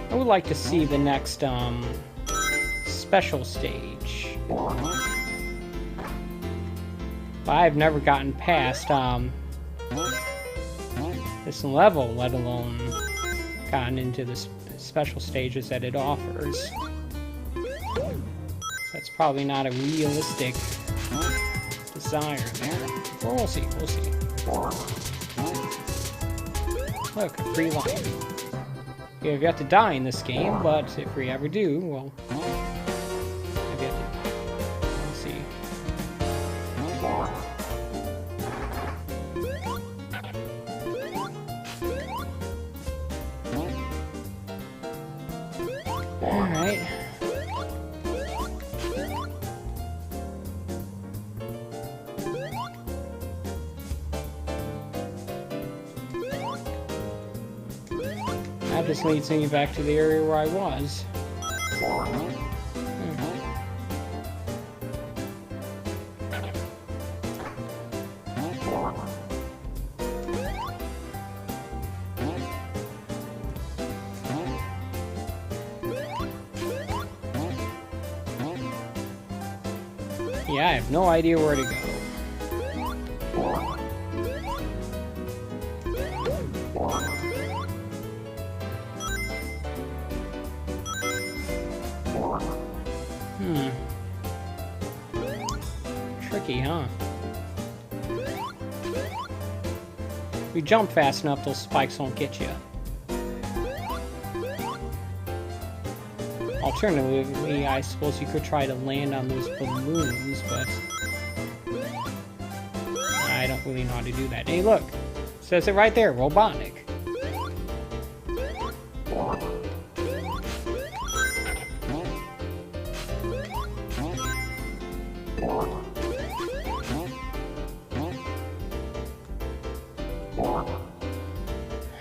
[SPEAKER 1] I would like to see the next special stage. But I've never gotten past this level, let alone gotten into the special stages that it offers. So that's probably not a realistic desire there. Well, we'll see, we'll see. Look, a free life. You've got to die in this game, but if we ever do, well, I've got to. Let's see. Alright. That just leads me back to the area where I was. Yeah, I have no idea where to go. Tricky, huh? If you jump fast enough, those spikes won't get you. Alternatively, I suppose you could try to land on those balloons, but I don't really know how to do that. Hey, look! It says it right there, robotic.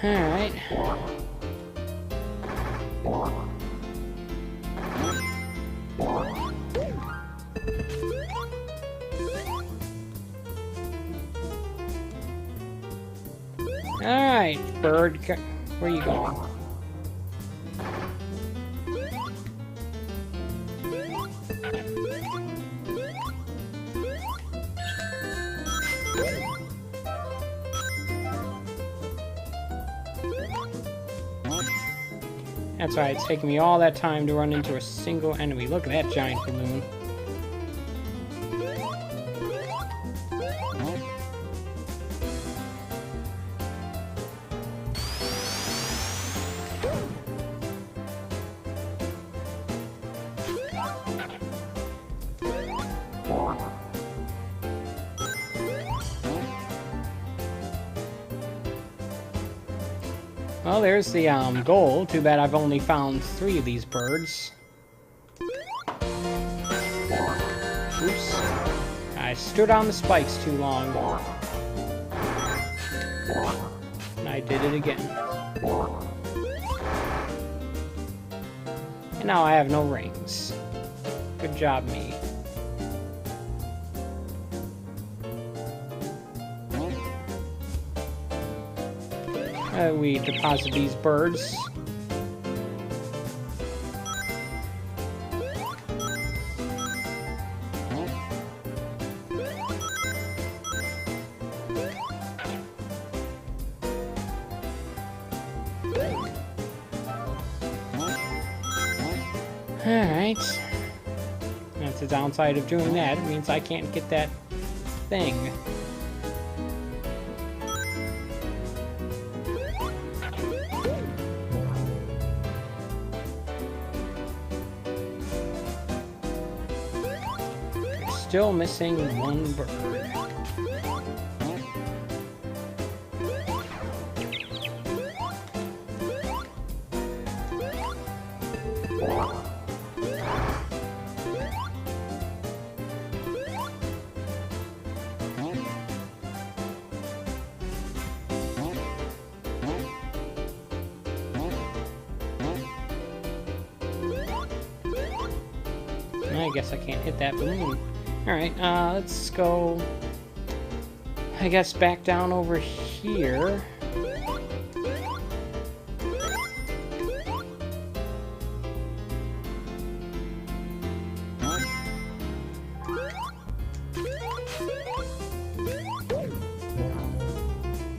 [SPEAKER 1] Alright. Alright, bird, where are you going? That's right, it's taking me all that time to run into a single enemy. Look at that giant balloon. Well, there's the goal. Too bad I've only found 3 of these birds. Oops. I stood on the spikes too long. And I did it again. And now I have no rings. Good job, me. We deposit these birds. Alright. That's the downside of doing that. It means I can't get that thing. still missing one bird. I guess I can't hit that balloon. Alright, let's go, I guess, back down over here.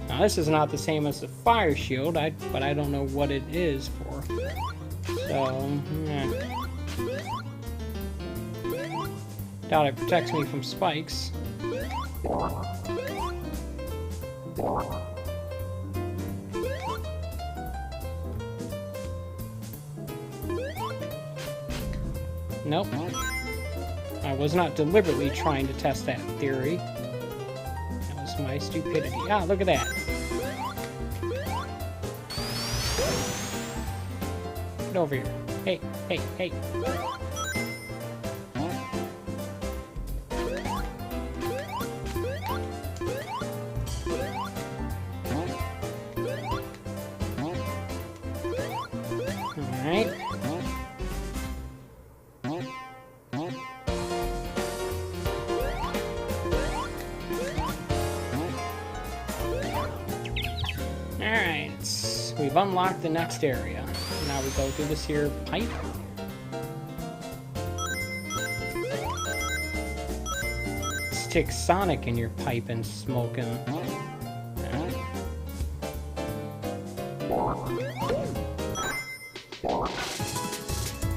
[SPEAKER 1] Now, this is not the same as the fire shield, but I don't know what it is for. So, yeah. Doubt it protects me from spikes. Nope. I was not deliberately trying to test that theory. That was my stupidity. Ah, look at that. Get over here. Hey, hey, hey. Alright. Alright, we've unlocked the next area. Now we go through this here pipe. Stick Sonic in your pipe and smoke him.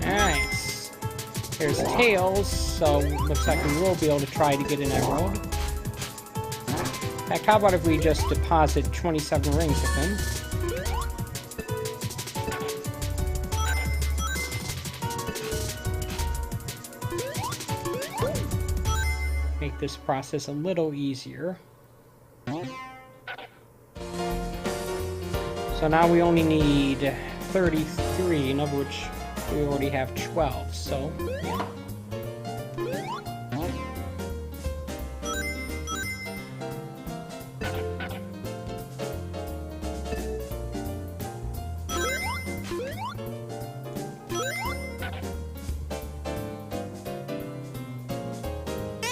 [SPEAKER 1] Alright. There's Tails, so looks like we will be able to try to get an emerald. In fact, how about if we just deposit 27 rings with him? Make this process a little easier. So now we only need 33, of which we already have 12, so yeah.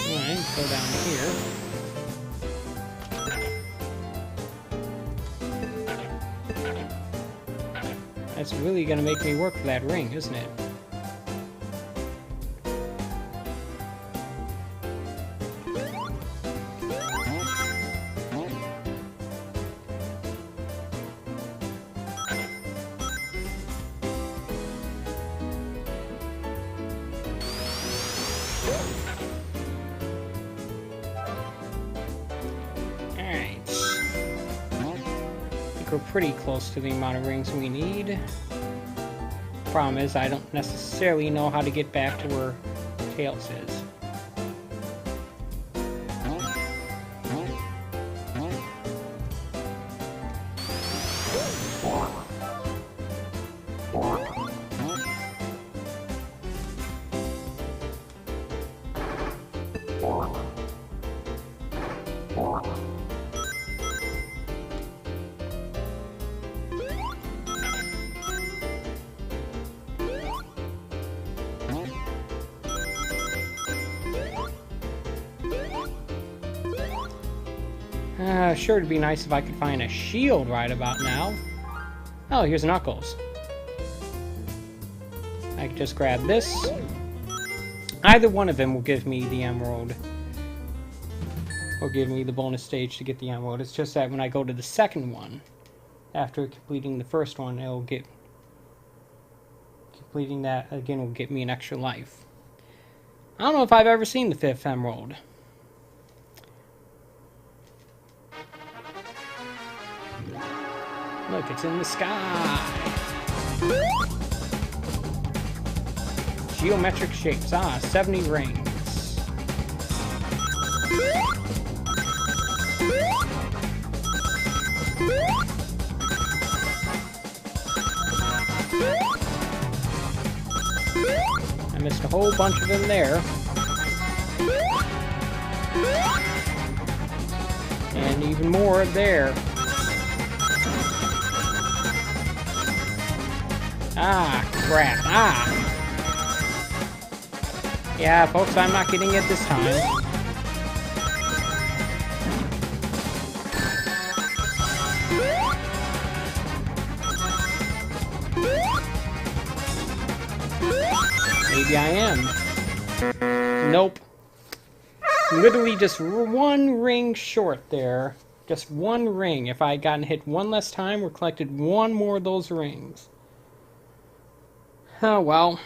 [SPEAKER 1] Alright, go down here. That's really gonna make me work for that ring, isn't it? We're pretty close to the amount of rings we need. Problem is, I don't necessarily know how to get back to where Tails is. Sure, it'd be nice if I could find a shield right about now. Oh, here's Knuckles. I could just grab this. Either one of them will give me the emerald. Or give me the bonus stage to get the emerald. It's just that when I go to the second one, after completing the first one, it'll get... Completing that again will get me an extra life. I don't know if I've ever seen the 5th emerald. Look, it's in the sky. Geometric shapes. Ah, 70 rings. I missed a whole bunch of them there. And even more there. Ah, crap. Ah! Yeah, folks, I'm not getting it this time. Maybe I am. Nope. Literally just one ring short there. Just one ring. If I had gotten hit one less time or collected one more of those rings. Oh, well.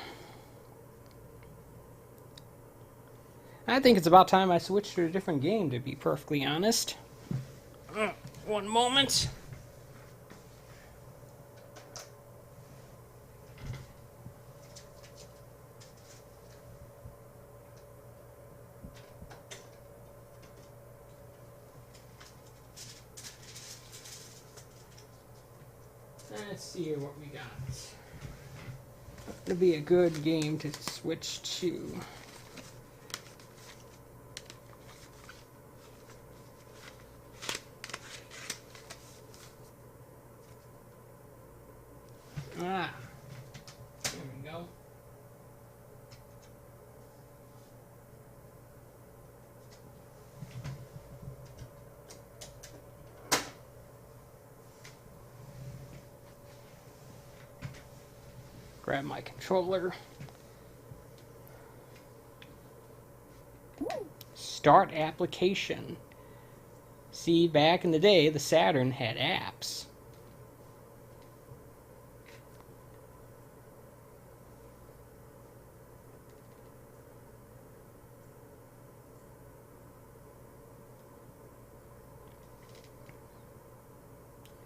[SPEAKER 1] I think it's about time I switched to a different game, to be perfectly honest. One moment. Let's see here what we got. It'll be a good game to switch to. Ah, there we go. Grab my controller. Start application. See, back in the day, the Saturn had apps.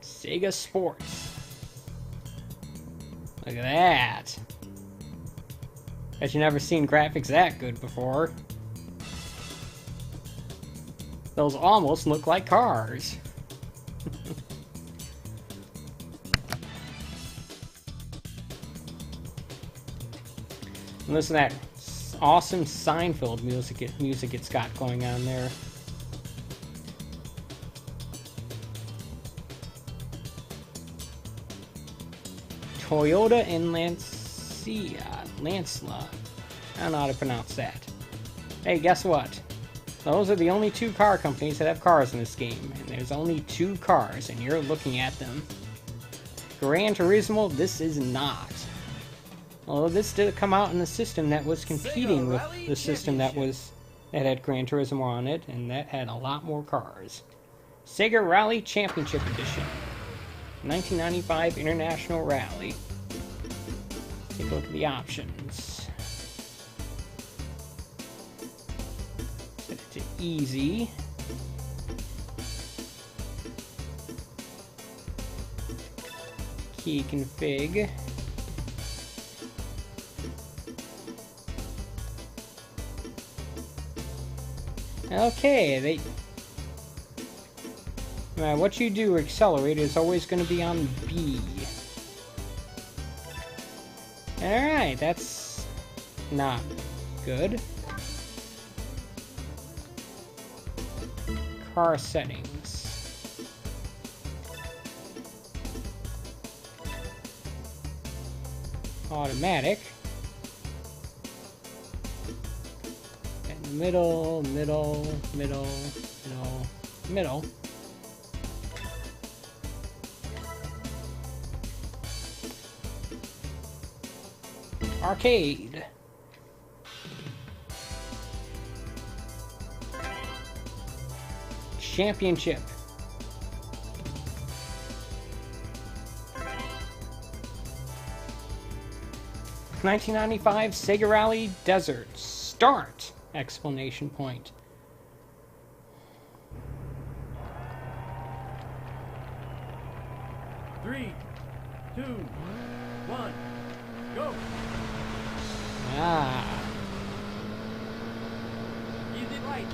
[SPEAKER 1] Sega Sports. Look at that. Bet you never seen graphics that good before. Those almost look like cars. And listen to that awesome Seinfeld music it's got going on there. Toyota and Lancela. I don't know how to pronounce that. Hey, guess what? Those are the only two car companies that have cars in this game. And there's only two cars, and you're looking at them. Gran Turismo, this is not. Although this did come out in the system that was competing with the system that had Gran Turismo on it, and that had a lot more cars. Sega Rally Championship Edition. 1995 International Rally. Take a look at the options. Set it to easy. Key config. Okay, what you do accelerate is always going to be on B. Alright, that's not good. Car settings. Automatic. And middle. Arcade. Championship. $19.95 Sega Rally Desert. Start! Exclamation point.
[SPEAKER 2] Three, two, one, go!
[SPEAKER 1] Ah.
[SPEAKER 2] Easy right.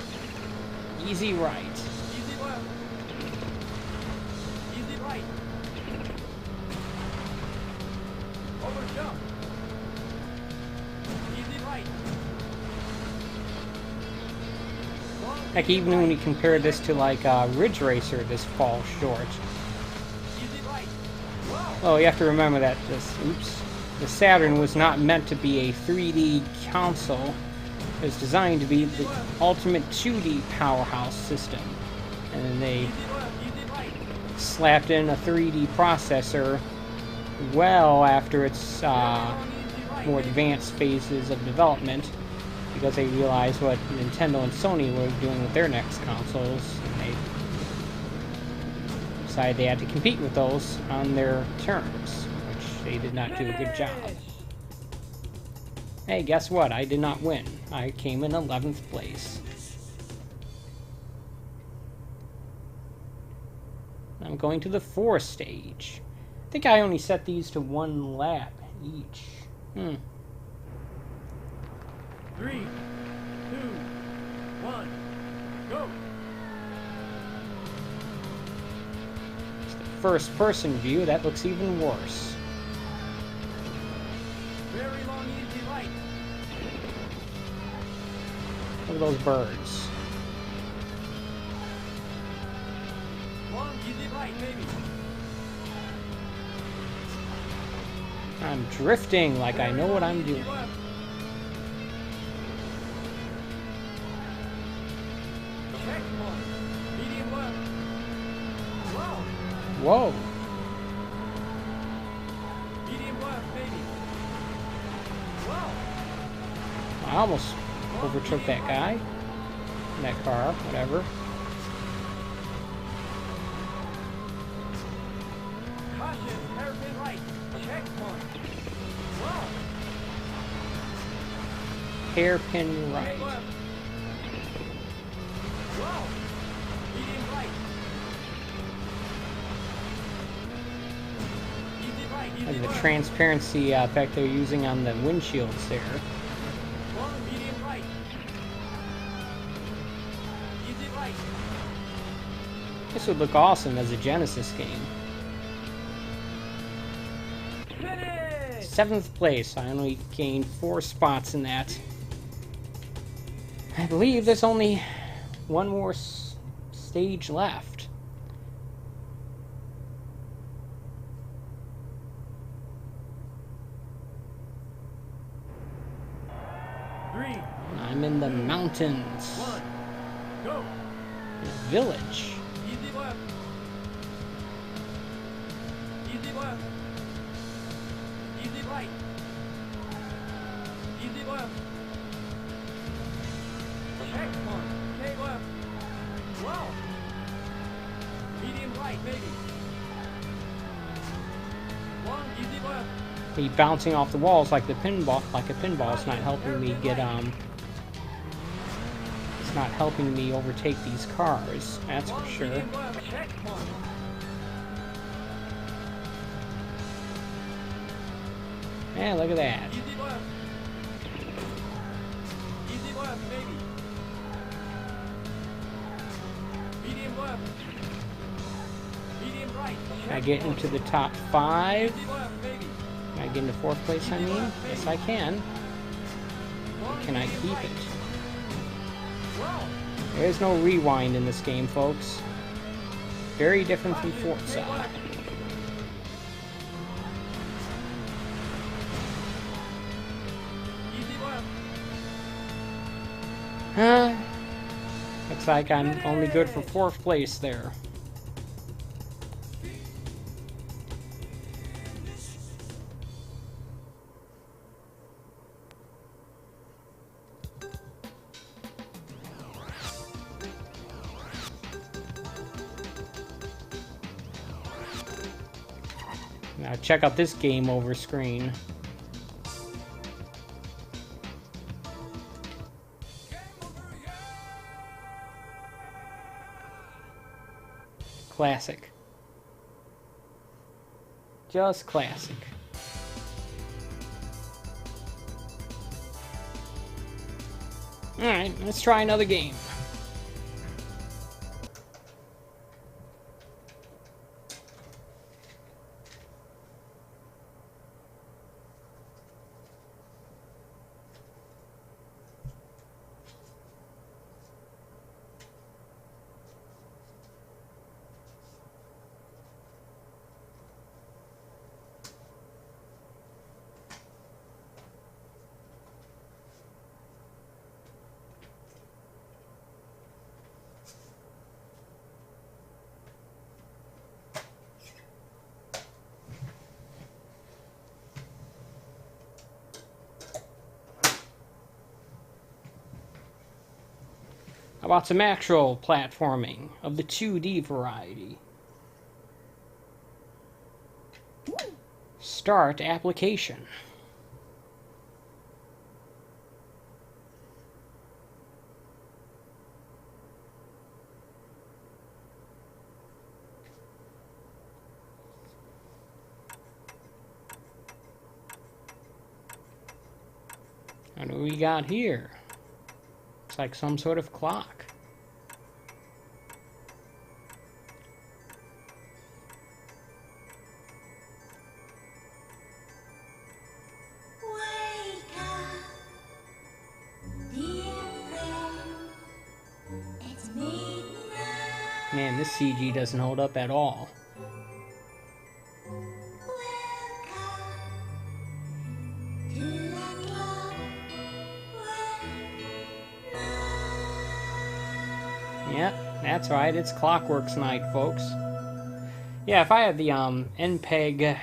[SPEAKER 1] Easy right.
[SPEAKER 2] Easy left. Easy right. Over jump. Easy right.
[SPEAKER 1] Heck, even when you compare this to like Ridge Racer, this falls short.
[SPEAKER 2] Easy right. Wow.
[SPEAKER 1] Oh, you have to remember that the Saturn was not meant to be a 3D console. It was designed to be the ultimate 2D powerhouse system. And then they slapped in a 3D processor well after its more advanced phases of development, because they realized what Nintendo and Sony were doing with their next consoles, and they decided they had to compete with those on their terms, which they did not do a good job. Hey, guess what? I did not win. I came in 11th place. I'm going to the 4th stage. I think I only set these to 1 lap each.
[SPEAKER 2] 3, 2, 1, go!
[SPEAKER 1] It's the first-person view. That looks even worse.
[SPEAKER 2] Very long, easy right.
[SPEAKER 1] Look at those birds.
[SPEAKER 2] Long, easy right, baby.
[SPEAKER 1] I'm drifting like I know what I'm doing.
[SPEAKER 2] Left. Check one. Medium left. Wow.
[SPEAKER 1] Whoa.
[SPEAKER 2] Medium left, baby. Wow.
[SPEAKER 1] I almost overtook that guy. That car, whatever.
[SPEAKER 2] Caution, hairpin right. Check one. Wow.
[SPEAKER 1] Hairpin
[SPEAKER 2] Right
[SPEAKER 1] right.
[SPEAKER 2] left. Wow. Medium right. Easy right, easy
[SPEAKER 1] And the
[SPEAKER 2] left.
[SPEAKER 1] transparency effect they're using on the windshields there.
[SPEAKER 2] Long, medium right. Easy right.
[SPEAKER 1] This would look awesome as a Genesis game.
[SPEAKER 2] Finish!
[SPEAKER 1] 7th place. I only gained 4 spots in that. I believe there's only one more stage left.
[SPEAKER 2] Three,
[SPEAKER 1] I'm in the mountains.
[SPEAKER 2] 1, go!
[SPEAKER 1] In a village.
[SPEAKER 2] Easy left. Easy left. Easy right. Easy left. Check one. K left. Wow. Medium right, baby. Long, easy left.
[SPEAKER 1] Me bouncing off the walls like a pinball is not helping me get it's not helping me overtake these cars, that's for
[SPEAKER 2] Long,
[SPEAKER 1] sure.
[SPEAKER 2] medium left. Check one.
[SPEAKER 1] Yeah, look at that.
[SPEAKER 2] Easy left. Easy left, baby. Medium left. Medium right.
[SPEAKER 1] Can I get into the top 5?
[SPEAKER 2] Easy left, baby.
[SPEAKER 1] Can I get into 4th place, I mean? Yes, I can. Can I keep it?
[SPEAKER 2] Wow.
[SPEAKER 1] There's no rewind in this game, folks. Very different from Forza.
[SPEAKER 2] Easy left.
[SPEAKER 1] Huh? Looks like I'm only good for 4th place there. Now check out this game over screen. Classic. Just classic. Alright, let's try another game. about some actual platforming of the 2D variety? Start application. What do we got here? It's like some sort of clock.
[SPEAKER 3] Wake up, dear friend. It's midnight.
[SPEAKER 1] Man, this CG doesn't hold up at all. Yep, that's right, it's Clockwork's Night, folks. Yeah, if I had the MPEG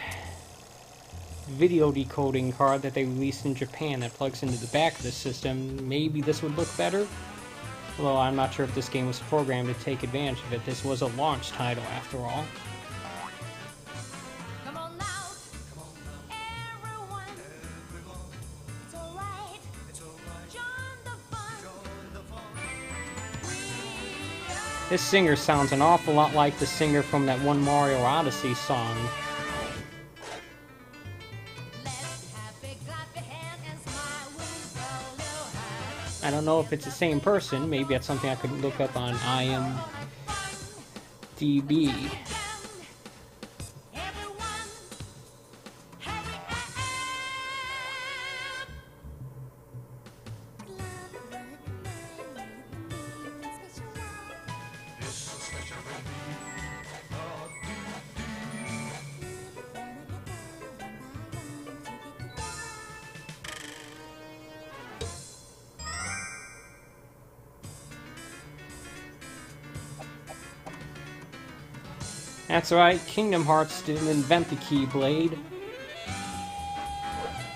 [SPEAKER 1] video decoding card that they released in Japan that plugs into the back of the system, maybe this would look better. Although I'm not sure if this game was programmed to take advantage of it. This was a launch title, after all.
[SPEAKER 3] Come on now, everyone. It's alright. Join the fun.
[SPEAKER 1] This singer sounds an awful lot like the singer from that one Mario Odyssey song. I don't know if it's the same person. Maybe that's something I could look up on IMDb. That's right, Kingdom Hearts didn't invent the Keyblade.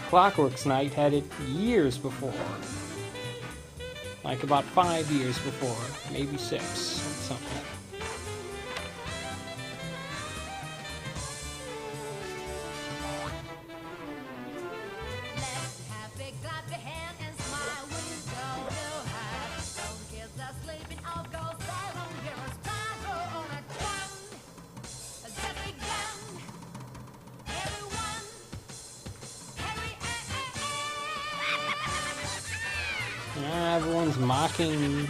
[SPEAKER 1] Clockwork's Night had it years before. Like about 5 years before, maybe 6, or something. Everyone's mocking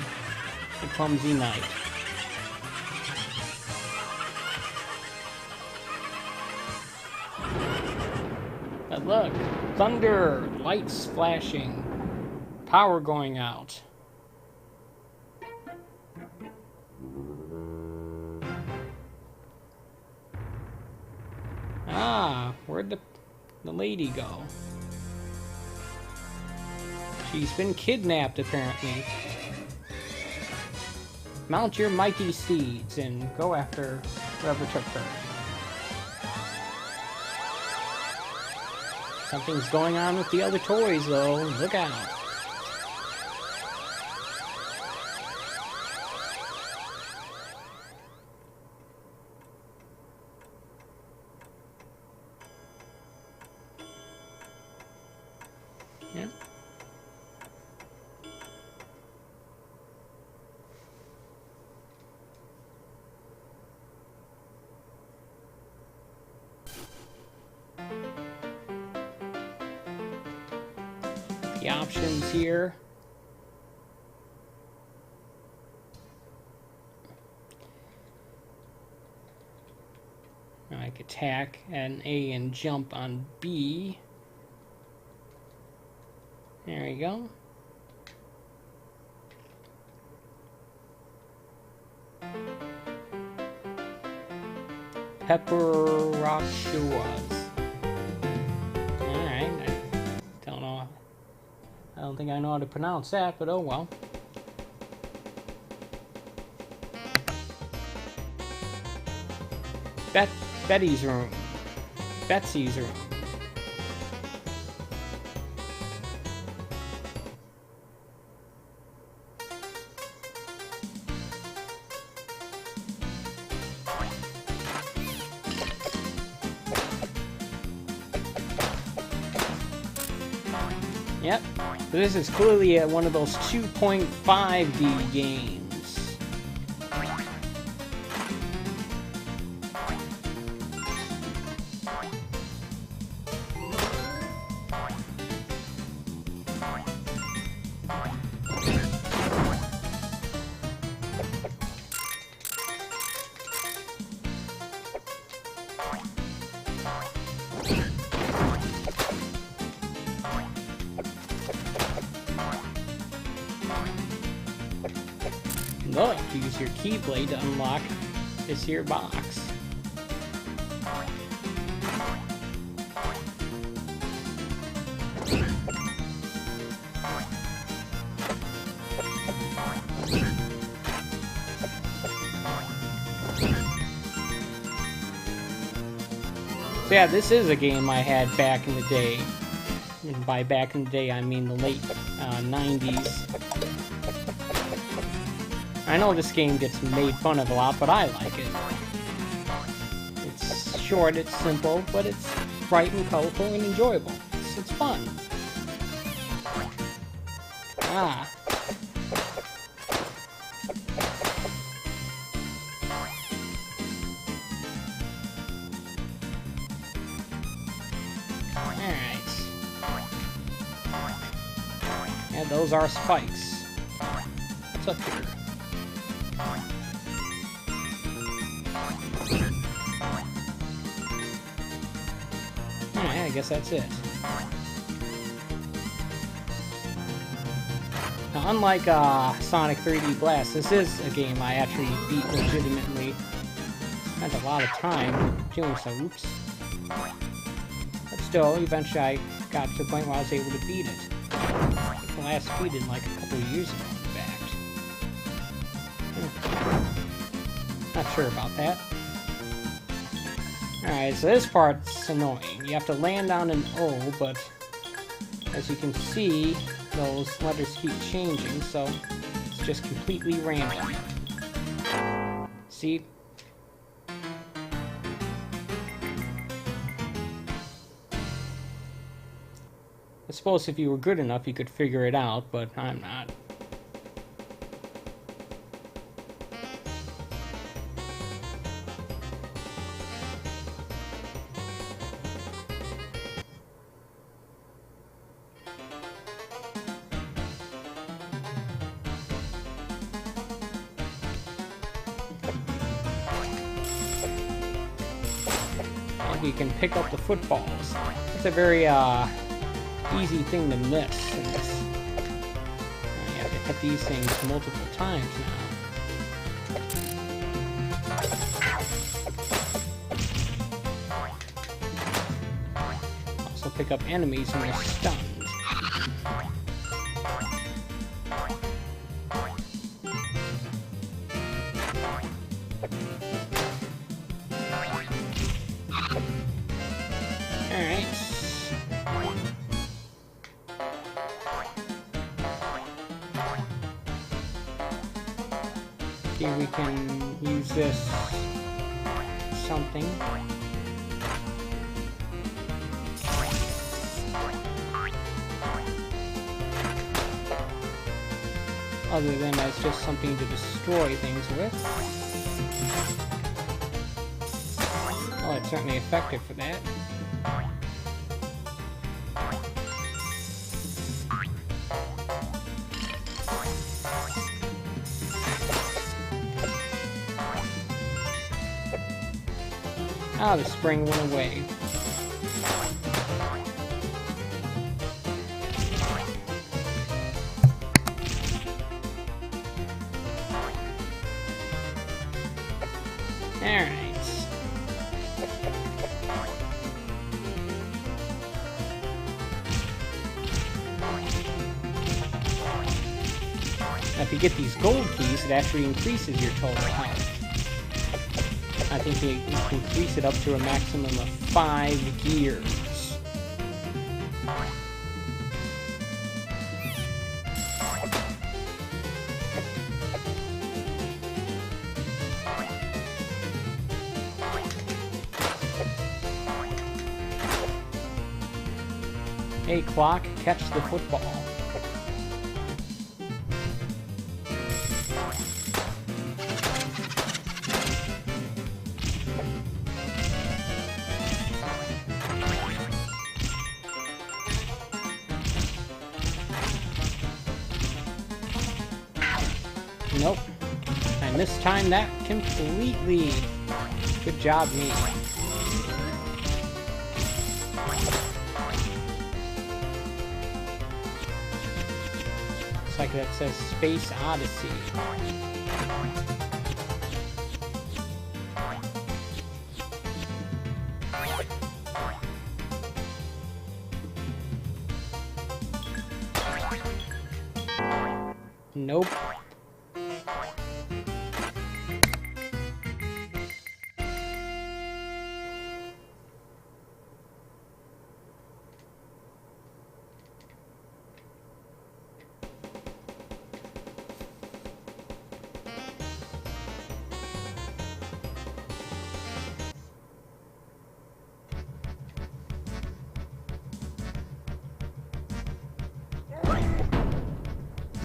[SPEAKER 1] the clumsy knight. But look, thunder, lights flashing, power going out. Ah, where'd the lady go? She's been kidnapped, apparently. Mount your mighty steeds and go after whoever took her. Something's going on with the other toys, though. Look out. Yeah. The options here. Like attack on A and jump on B. There we go. Pepper Rock Shawas. Alright, I don't think I know how to pronounce that, but oh well. Betty's room. Betsy's room. Yep. So this is clearly one of those 2.5D games. Look, use your keyblade to unlock this here box. So yeah, this is a game I had back in the day. And by back in the day, I mean the late 90s. I know this game gets made fun of a lot, but I like it. It's short, it's simple, but it's bright and colorful and enjoyable. It's fun. Ah. Alright. Yeah, those are spikes. What's up here? Alright, I guess that's it. Now, unlike Sonic 3D Blast, this is a game I actually beat legitimately. Spent a lot of time doing some oops. But still, eventually I got to the point where I was able to beat it. The last beat like a couple of years ago, in fact. Not sure about that. Alright, so this part's annoying. You have to land on an O, but as you can see, those letters keep changing, so it's just completely random. See? I suppose if you were good enough, you could figure it out, but I'm not. You can pick up the footballs. It's a very easy thing to miss. And you have to hit these things multiple times now. Also pick up enemies when they're stunned. Here we can use this something. Other than as just something to destroy things with. Oh, it's certainly effective for that. Ah, the spring went away. Alright. Now if you get these gold keys, it actually increases your total health. I think you can increase it up to a maximum of 5 gears. Hey, clock, catch the football. Nope. I mistimed that completely. Good job, me. Looks like that says Space Odyssey. Nope.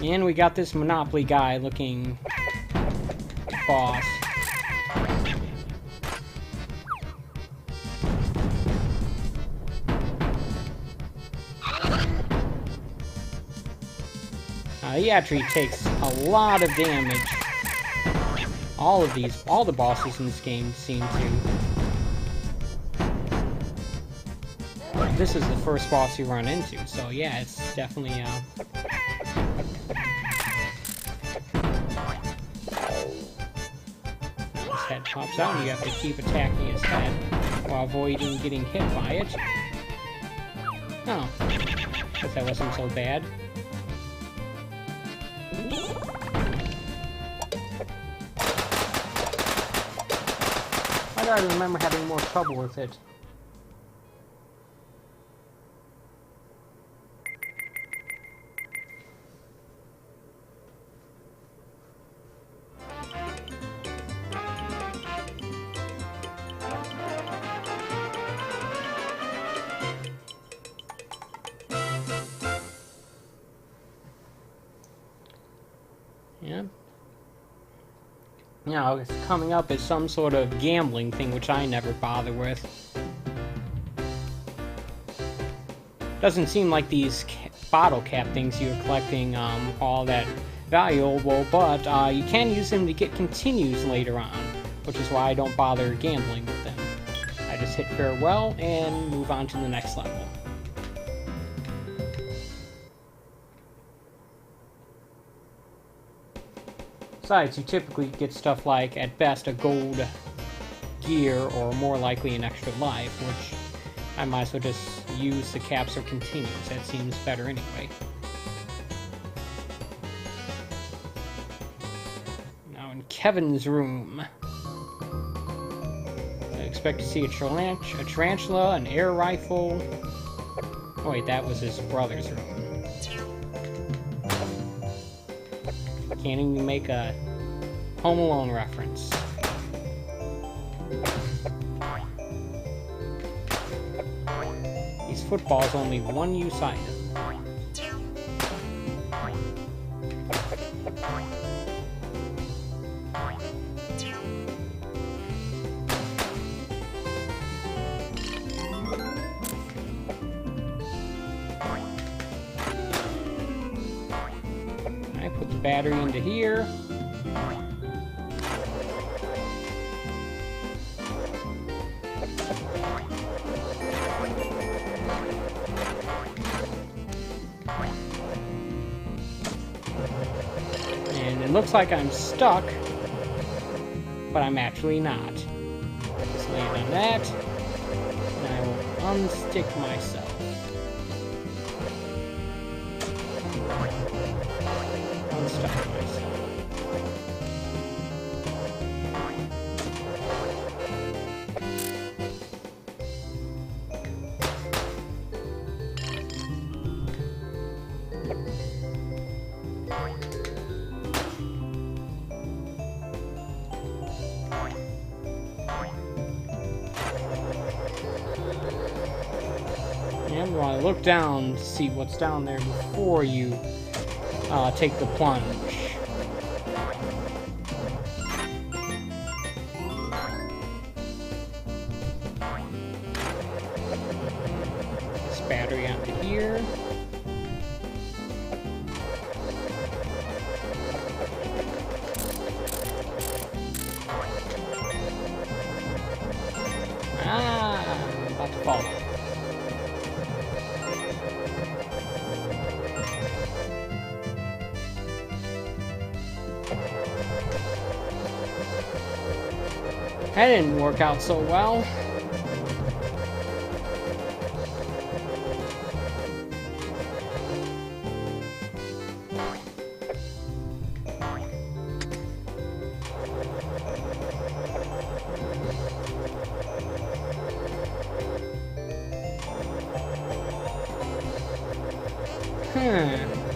[SPEAKER 1] And we got this Monopoly guy looking boss. He actually takes a lot of damage. All the bosses in this game seem to. This is the first boss you run into, so yeah, it's definitely his head pops out, and you have to keep attacking his head while avoiding getting hit by it. Oh, guess that wasn't so bad. I gotta remember having more trouble with it. Yeah. Now, it's coming up as some sort of gambling thing, which I never bother with. Doesn't seem like these bottle cap things you're collecting all that valuable, but you can use them to get continues later on, which is why I don't bother gambling with them. I just hit farewell and move on to the next level. Besides, you typically get stuff like, at best, a gold gear, or more likely an extra life, which I might as well just use the caps or continues. That seems better anyway. Now in Kevin's room. I expect to see a tarantula, an air rifle. Oh wait, that was his brother's room. Can't even make a Home Alone reference. These footballs only one use item. Put the battery into here. And it looks like I'm stuck, but I'm actually not. Just land on that, and I will unstick myself. Unstuck myself. And while look down to see what's down there before you take the plunge. This battery onto here. I'm about to fall. That didn't work out so well.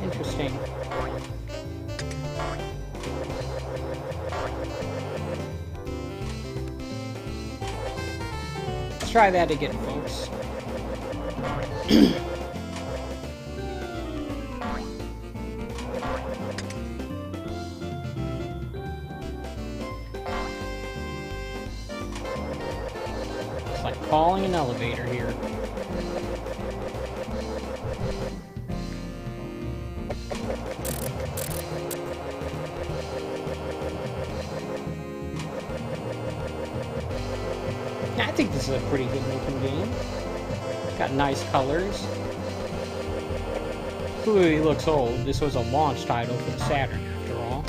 [SPEAKER 1] Interesting. Let's try that again, folks. It's like calling an elevator here. I think this is a pretty good looking game. Got nice colors. Clearly looks old. This was a launch title for the Saturn, after all.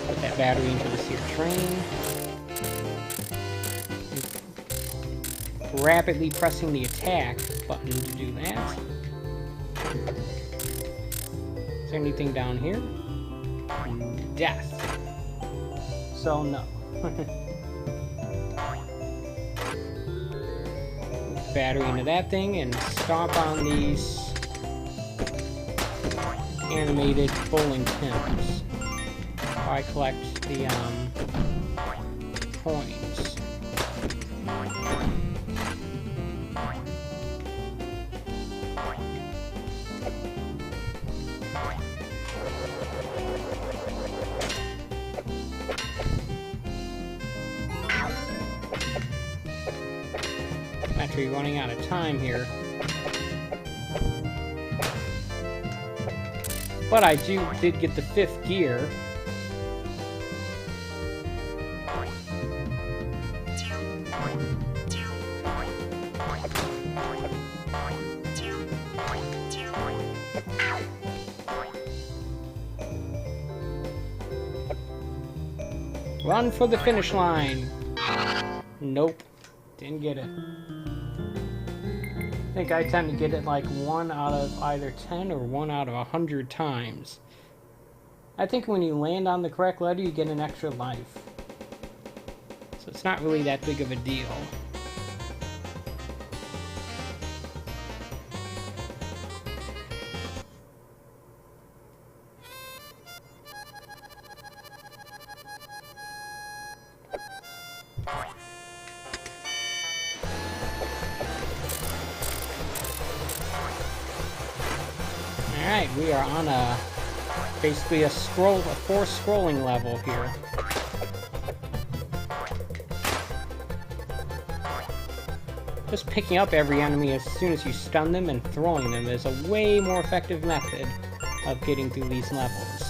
[SPEAKER 1] Put that battery into this here train. Rapidly pressing the attack button to do that. Is there anything down here? Death. So no. Battery into that thing and stomp on these animated bowling pins. I collect the coins. Actually running out of time here. But I did get the 5th gear. Run for the finish line. Nope. Didn't get it. I think I tend to get it like 1 out of either 10 or 1 out of 100 times. I think when you land on the correct letter, you get an extra life. So it's not really that big of a deal. Alright, we are on basically a forced scrolling level here. Just picking up every enemy as soon as you stun them and throwing them is a way more effective method of getting through these levels.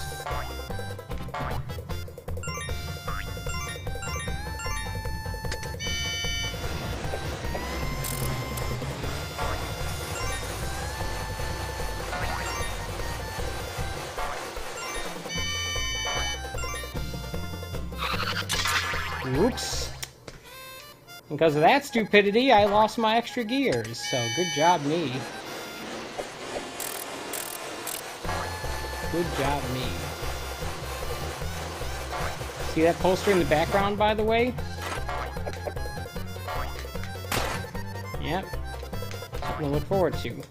[SPEAKER 1] Oops. Because of that stupidity, I lost my extra gears, so good job me. Good job me. See that poster in the background, by the way? Yep. Something to look forward to.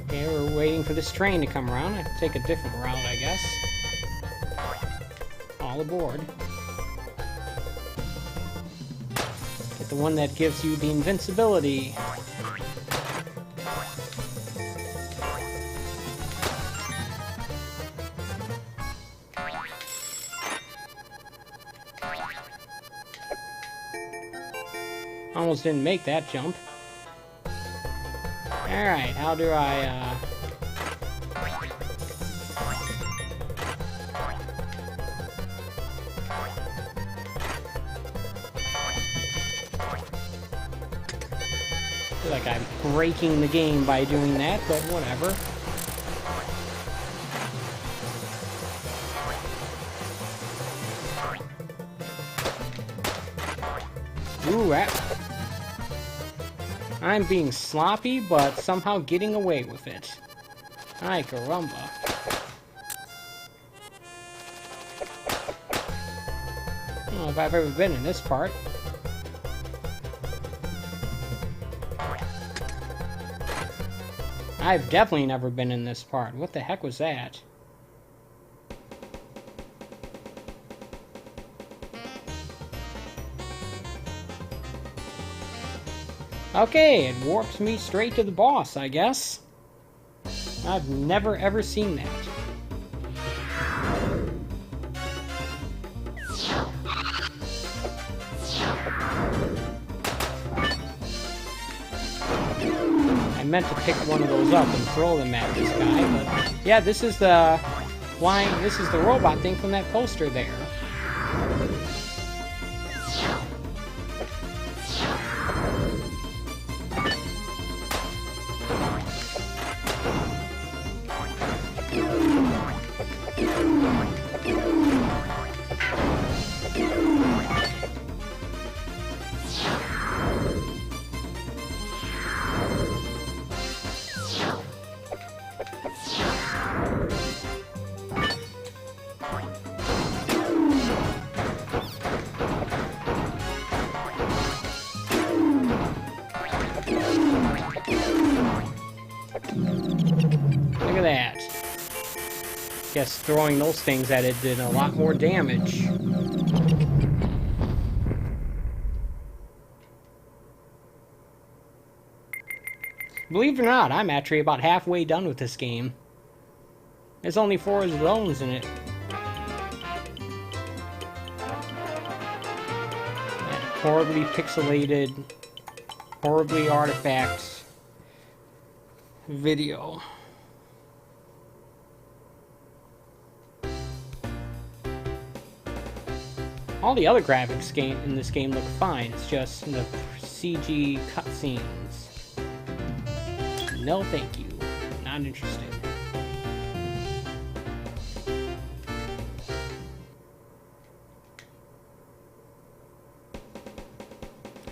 [SPEAKER 1] Okay, we're waiting for this train to come around. I have to take a different route, I guess. All aboard. Get the one that gives you the invincibility. Almost didn't make that jump. Alright, how do I, feel like I'm breaking the game by doing that, but whatever. Ooh, I'm being sloppy, but somehow getting away with it. Ay, caramba. I don't know if I've ever been in this part. I've definitely never been in this part. What the heck was that? Okay, it warps me straight to the boss, I guess. I've never ever seen that. I meant to pick one of those up and throw them at this guy, but yeah, this is the robot thing from that poster there. Look at that. Guess throwing those things at it did a lot more damage. Believe it or not, I'm actually about halfway done with this game. There's only 4 zones in it. That horribly pixelated, horribly artifact video. All the other graphics in this game look fine. It's just the CG cutscenes. No, thank you. Not interested.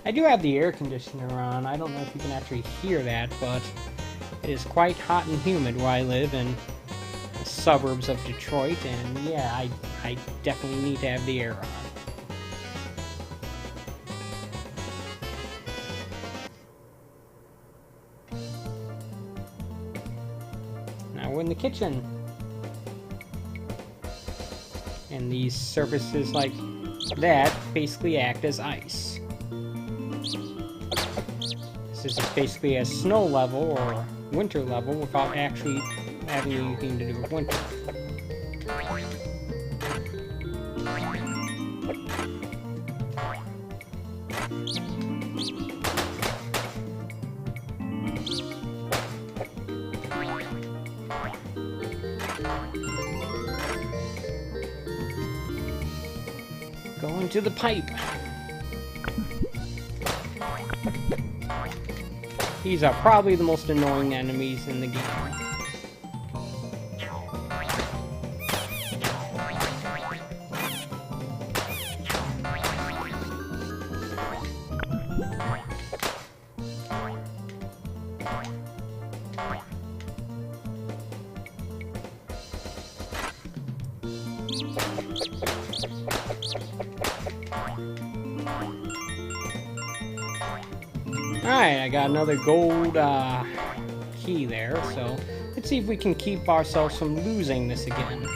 [SPEAKER 1] I do have the air conditioner on. I don't know if you can actually hear that, but it is quite hot and humid where I live in the suburbs of Detroit, and yeah, I definitely need to have the air on. Now we're in the kitchen. And these surfaces like that basically act as ice. This is basically a snow level or winter level without actually having anything to do with winter. Going to the pipe. These are probably the most annoying enemies in the game. Alright, I got another gold key there, so let's see if we can keep ourselves from losing this again.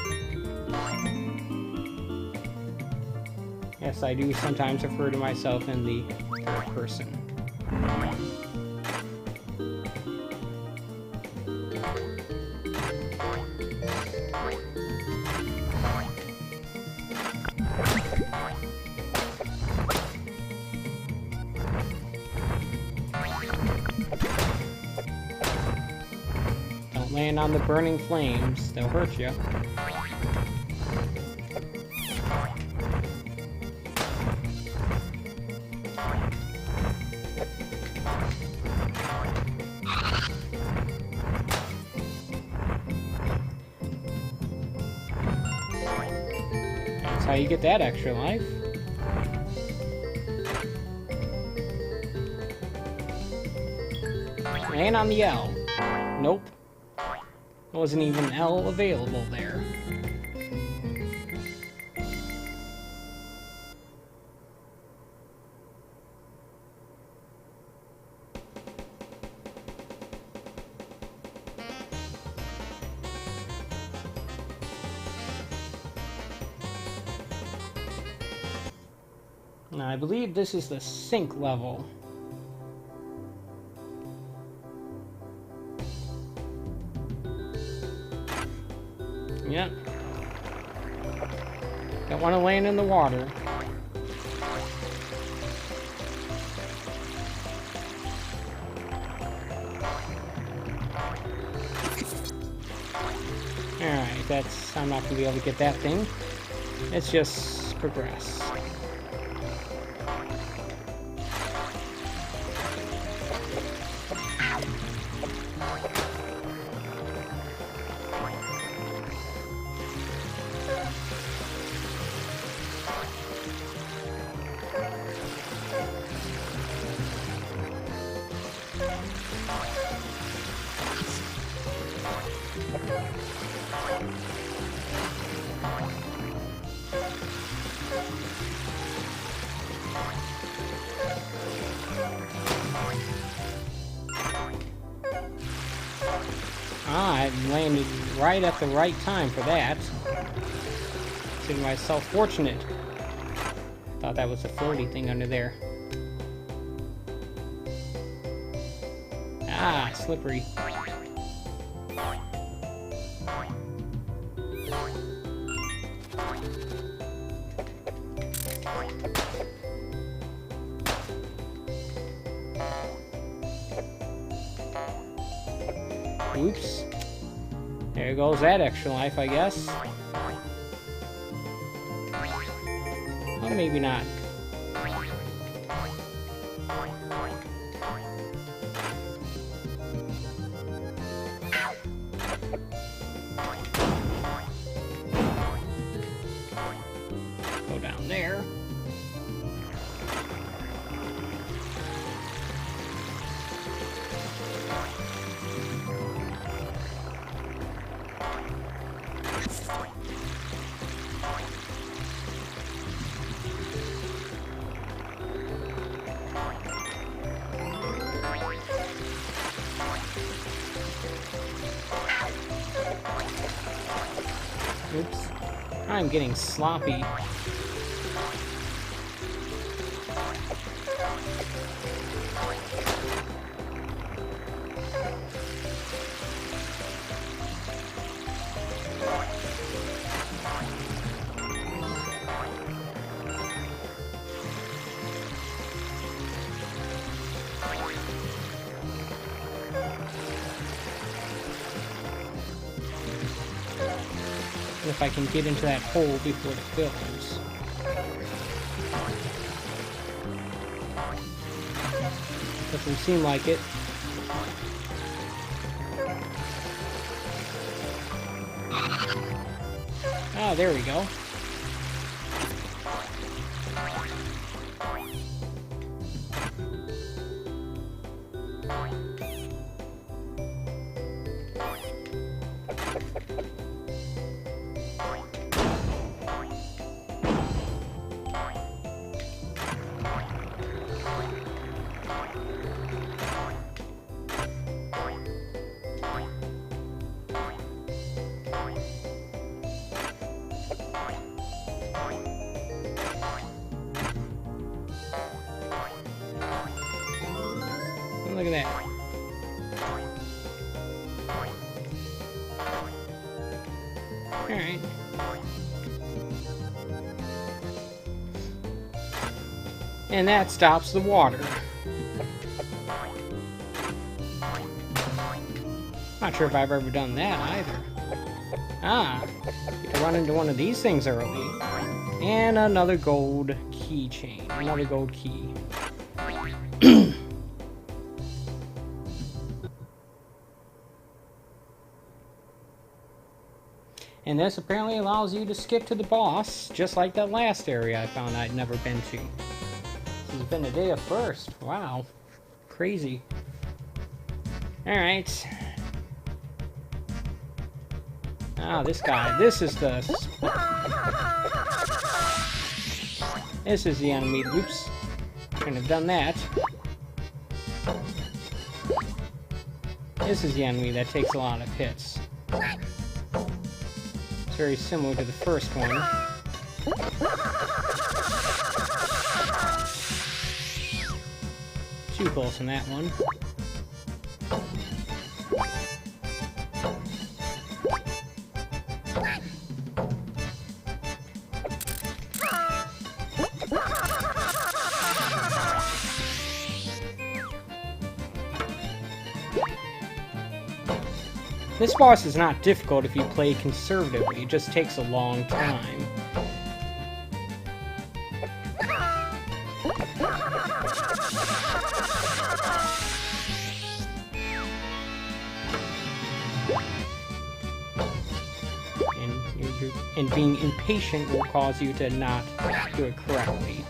[SPEAKER 1] Yes, I do sometimes refer to myself in the third person. Don't land on the burning flames, they'll hurt you. That's how you get that extra life. And on the L. Nope. There wasn't even an L available there. Now, I believe this is the sink level. Yep. Don't want to land in the water. Alright, I'm not going to be able to get that thing. Let's just progress. Ah, I landed right at the right time for that. Consider myself fortunate. Thought that was a floaty thing under there. Ah, slippery. Oops. There goes that extra life, I guess. Well, maybe not. Go down there. Oops. I'm getting sloppy. If I can get into that hole before it fills. Doesn't seem like it. Ah, there we go. Look at that. Alright. And that stops the water. Not sure if I've ever done that either. Ah, get to run into one of these things early. And another gold keychain. Another gold key. And this apparently allows you to skip to the boss, just like that last area I found I'd never been to. This has been a day of first. Wow. Crazy. Alright. Ah, this guy. This is the... This is the enemy. Oops. Shouldn't have done that. This is the enemy that takes a lot of hits. It's very similar to the first one. Too close on that one. This boss is not difficult if you play conservatively, it just takes a long time. And being impatient will cause you to not do it correctly.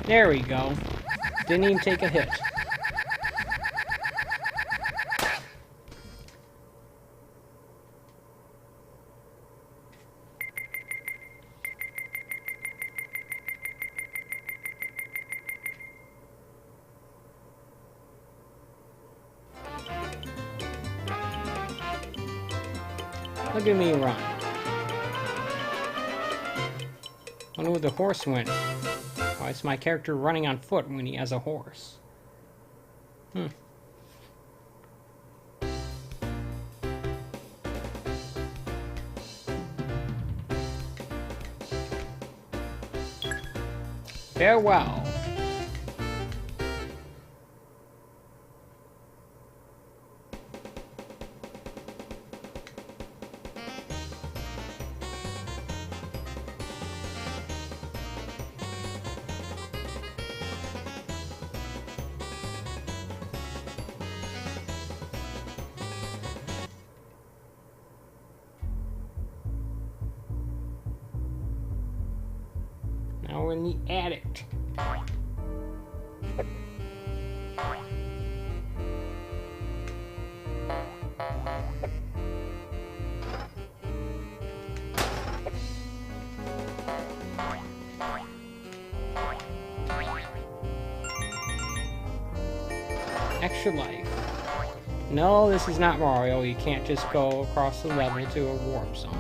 [SPEAKER 1] There we go. Didn't even take a hit. Look at me run. Wonder where the horse went. Why is my character running on foot when he has a horse? Farewell. Now we're in the attic. Extra life. No, this is not Mario. You can't just go across the level to a warp zone.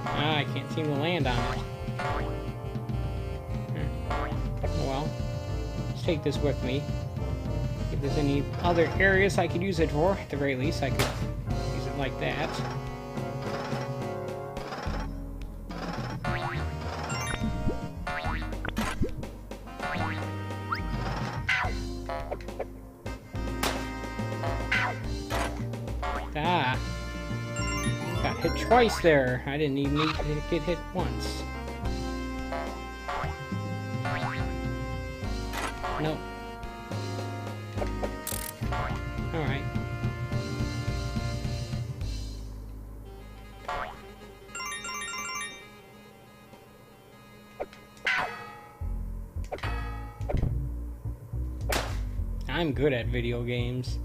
[SPEAKER 1] I can't seem to land on it. Oh well. Let's take this with me. If there's any other areas I could use it for, at the very least, I could use it like that. Ah. Got hit twice there. I didn't even need to get hit once. Nope. Alright. I'm good at video games.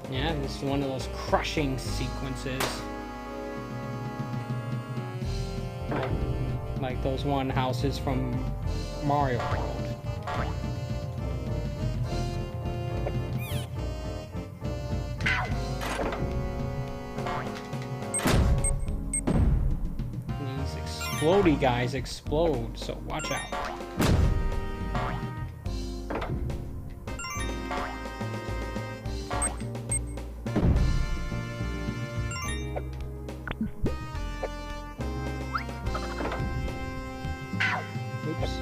[SPEAKER 1] Yeah, this is one of those crushing sequences. Like those one houses from Mario World. And these explodey guys explode, so watch out. Oops.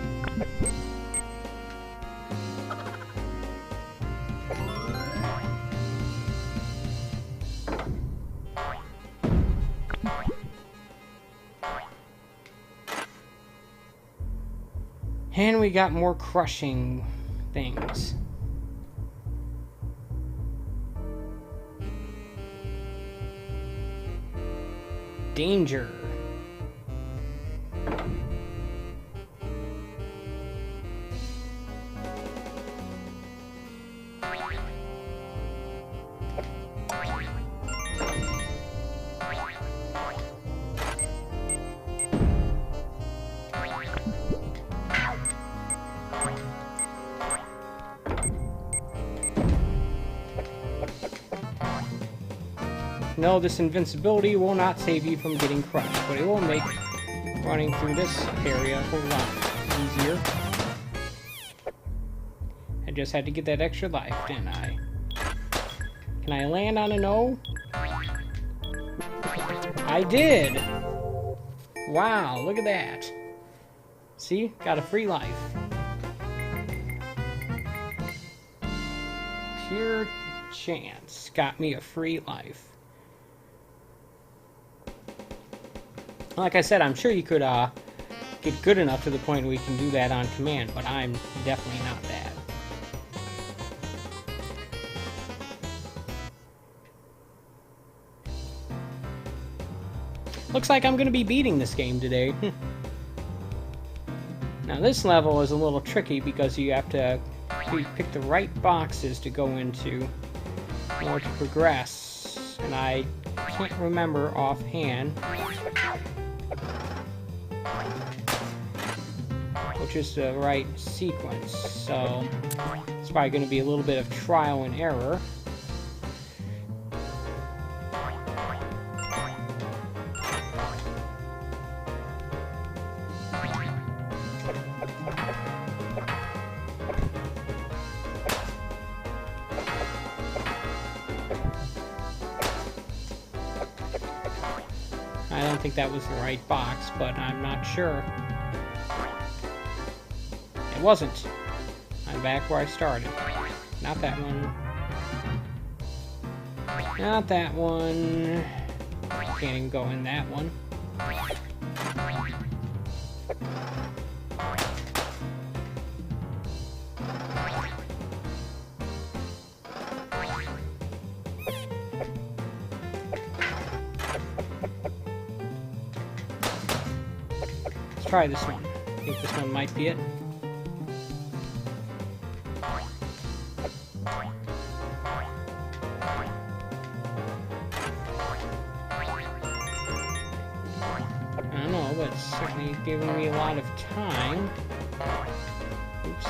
[SPEAKER 1] And we got more crushing things. Danger. No, this invincibility will not save you from getting crushed, but it will make running through this area a whole lot easier. I just had to get that extra life, didn't I? Can I land on an O? I did! Wow, look at that. See? Got a free life. Pure chance got me a free life. Like I said, I'm sure you could get good enough to the point where we can do that on command, but I'm definitely not that. Looks like I'm going to be beating this game today. Now this level is a little tricky because you have to pick the right boxes to go into in order to progress. And I can't remember offhand which is the right sequence, so it's probably going to be a little bit of trial and error. I don't think that was the right box, but I'm not sure. It wasn't. I'm back where I started. Not that one. Not that one. Can't even go in that one. Let's try this one. I think this one might be it. I don't know, but it's certainly giving me a lot of time. Oops.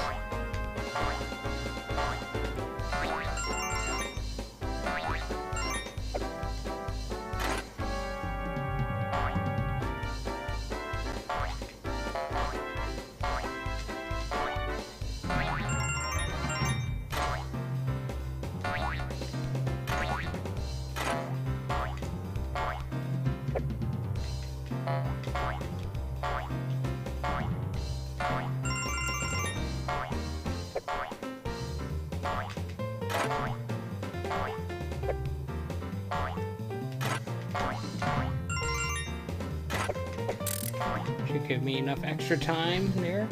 [SPEAKER 1] Should give me enough extra time there.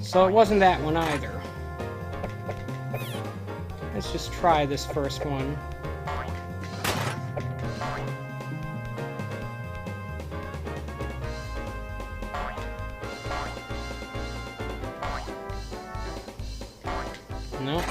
[SPEAKER 1] So it wasn't that one either. Let's just try this first one. Nope.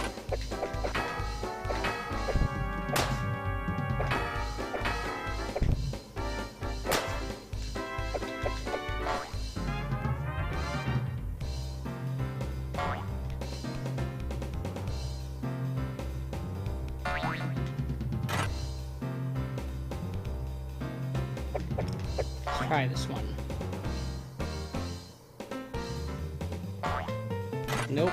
[SPEAKER 1] Let's try this one. Nope.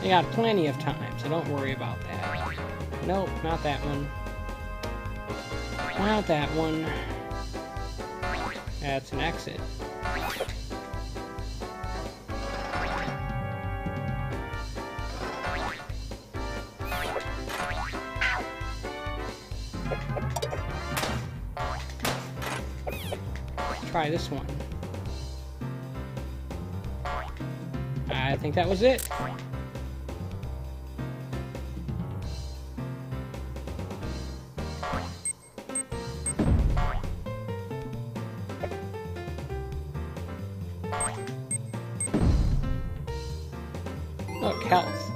[SPEAKER 1] I got plenty of time, so don't worry about that. Nope, not that one. Not that one. That's an exit. Try this one. I think that was it. Look, health.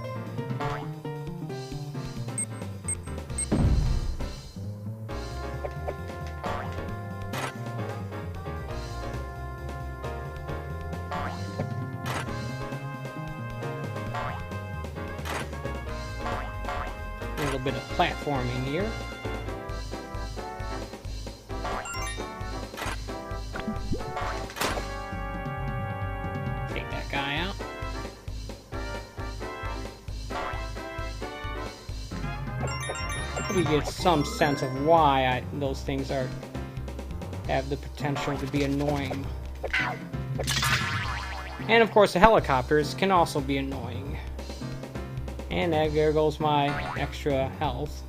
[SPEAKER 1] A little bit of platforming here. Take that guy out. We get some sense of why those things have the potential to be annoying. And of course the helicopters can also be annoying. And there goes my extra health.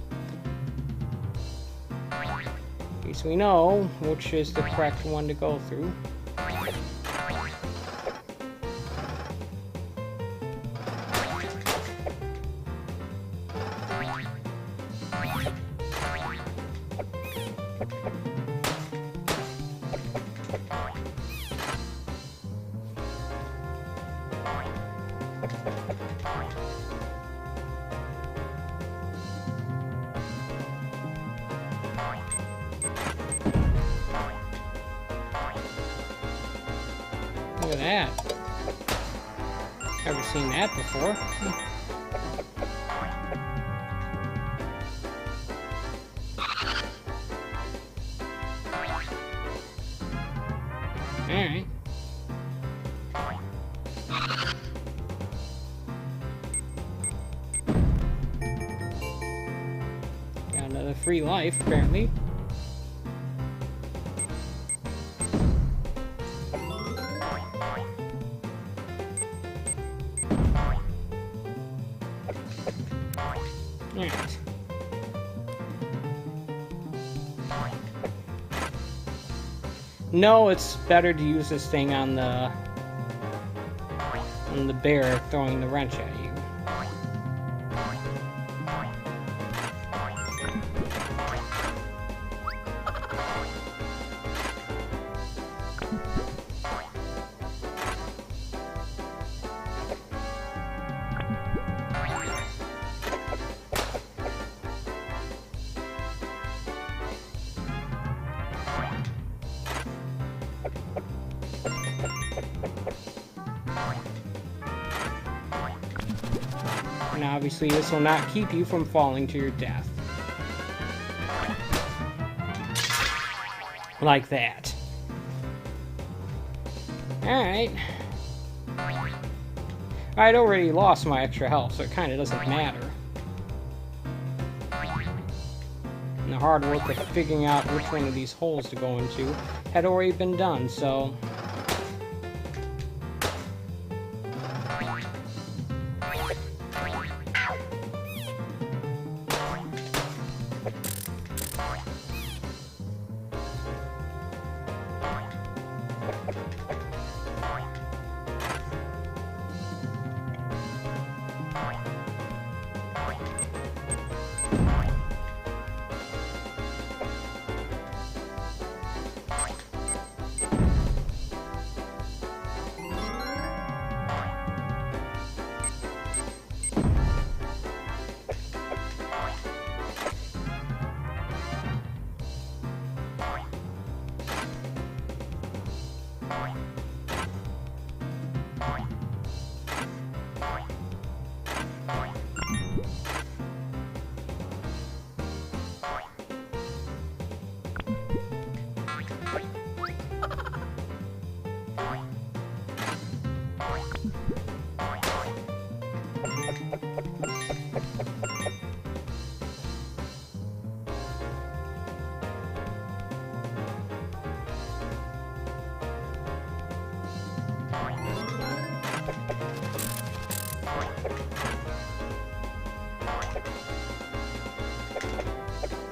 [SPEAKER 1] At least we know which is the correct one to go through. Look at that. Never seen that before. Alright. Got another free life, apparently. Alright. No, it's better to use this thing on the bear throwing the wrench at you. And obviously this will not keep you from falling to your death. Like that. Alright. I'd already lost my extra health, so it kind of doesn't matter. And the hard work of figuring out which one of these holes to go into had already been done, so...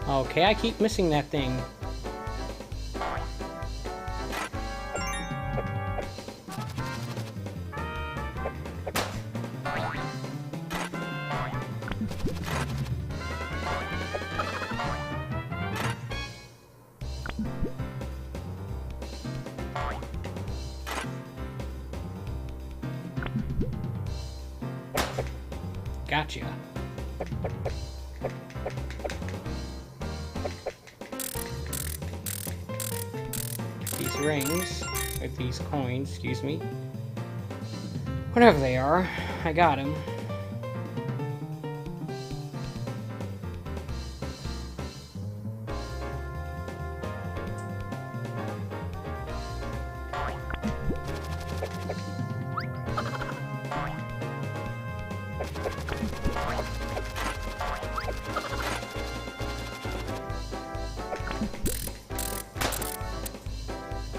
[SPEAKER 1] Okay, I keep missing that thing. Gotcha. These rings, with these coins, excuse me. Whatever they are, I got him.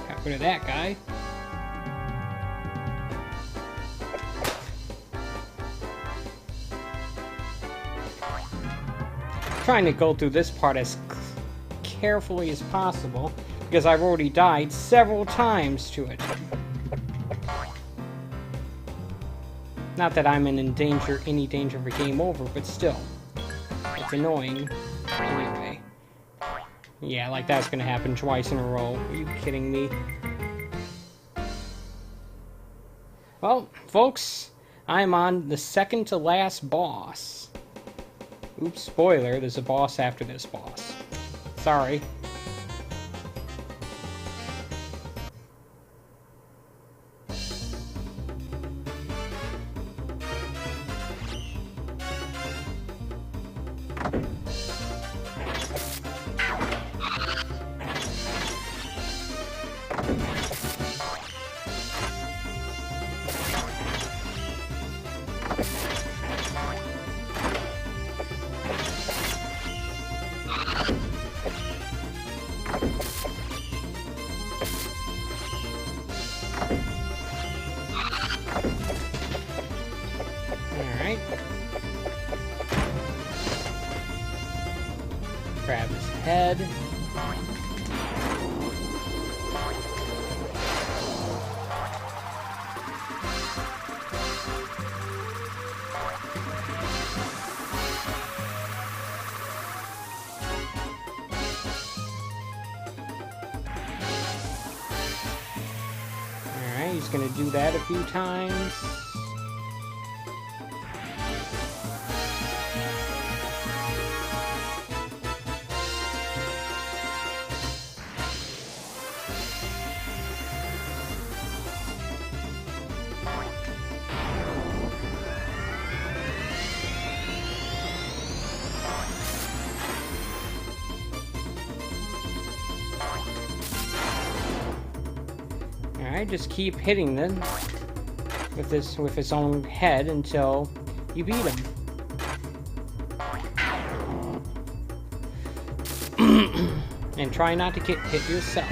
[SPEAKER 1] Got rid of that guy. Trying to go through this part as carefully as possible because I've already died several times to it. Not that I'm in any danger of a game over, but still. It's annoying. Anyway. Yeah, like that's gonna happen twice in a row. Are you kidding me? Well, folks, I'm on the second to last boss. Oops, spoiler, there's a boss after this boss. Sorry. Alright. Grab his head. Alright, he's gonna do that a few times. Alright, just keep hitting them with his own head until you beat him. And try not to get hit yourself.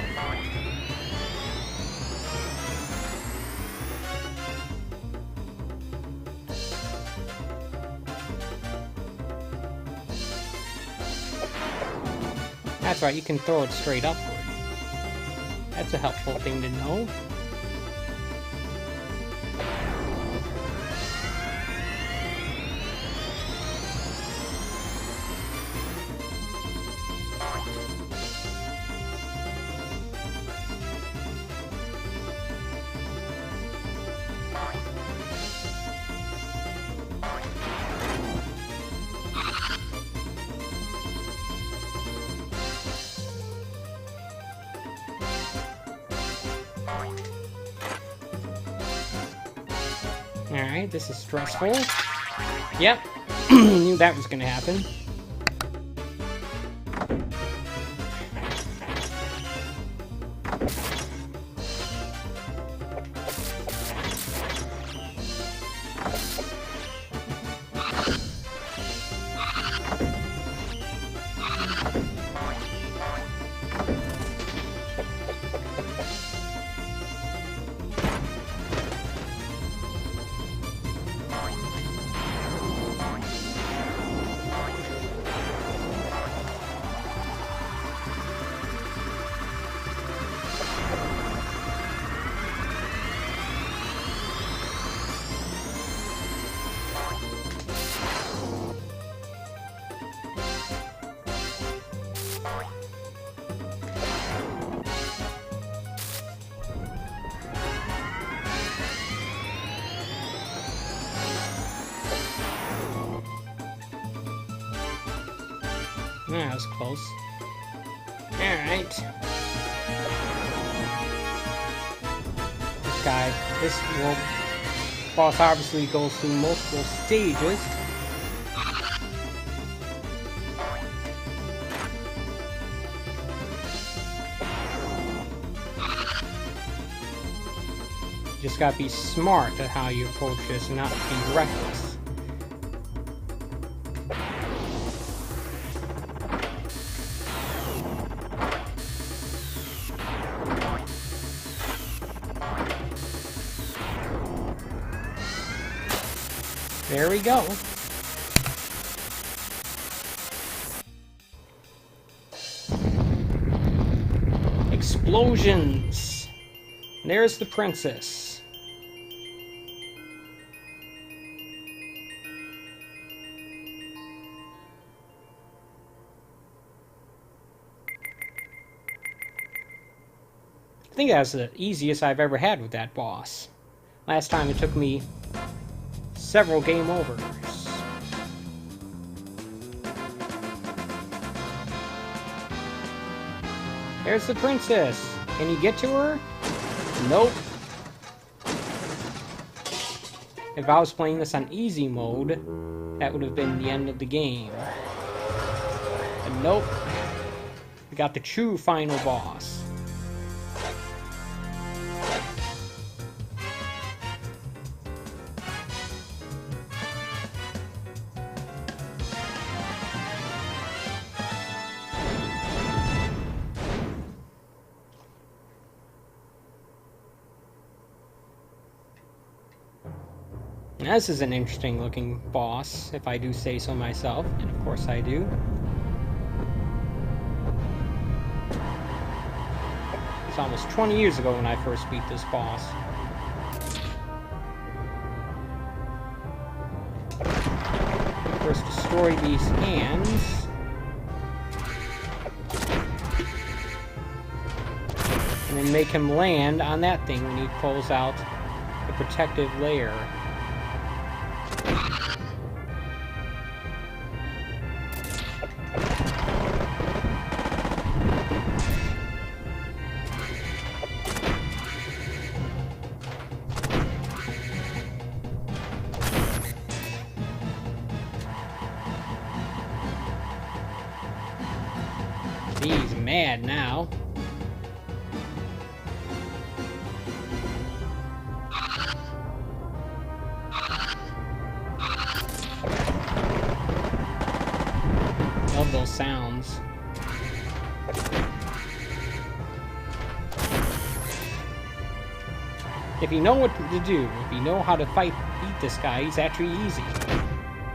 [SPEAKER 1] That's right, you can throw it straight upward. That's a helpful thing to know. Alright, this is stressful. Yep, knew that was gonna happen. That was close. Alright. This boss obviously goes through multiple stages. You just gotta be smart at how you approach this and not be reckless. There we go. Explosions. There's the princess. I think that's the easiest I've ever had with that boss. Last time it took me several game overs. There's the princess. Can you get to her? Nope. If I was playing this on easy mode, that would have been the end of the game. But nope. We got the true final boss. This is an interesting looking boss, if I do say so myself, and of course I do. It's almost 20 years ago when I first beat this boss. First destroy these hands. And then make him land on that thing when he pulls out the protective layer. He's mad now. Love those sounds. If you know what to do, if you know how to beat this guy, he's actually easy.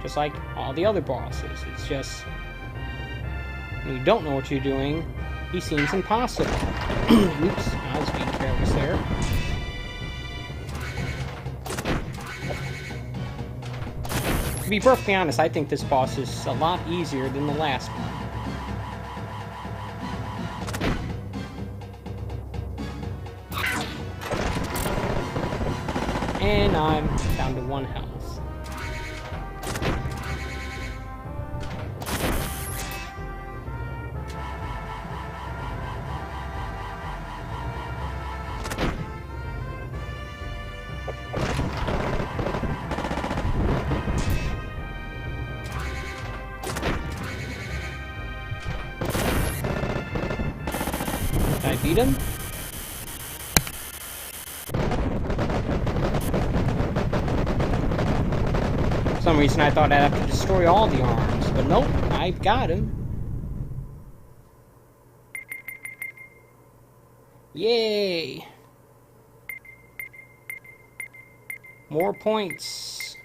[SPEAKER 1] Just like all the other bosses. It's just, when you don't know what you're doing, he seems impossible. Oops, I was being careless there. To be perfectly honest, I think this boss is a lot easier than the last one. And I'm down to 1 health. Did I beat him? For some reason I thought I'd have to destroy all the arms, but nope, I got him. Yay! More points.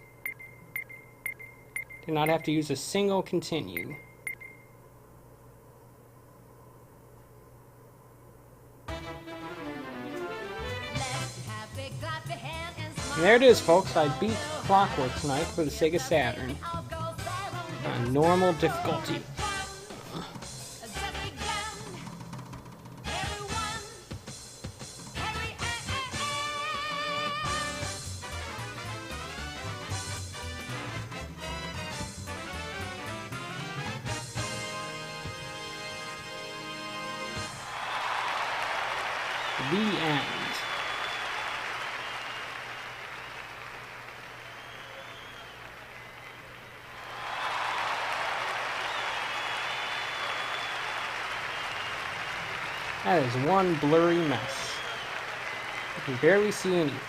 [SPEAKER 1] Did not have to use a single continue. And there it is, folks. I beat Clockwork tonight for the Sega Saturn on normal difficulty. The end. That is one blurry mess. You can barely see anything.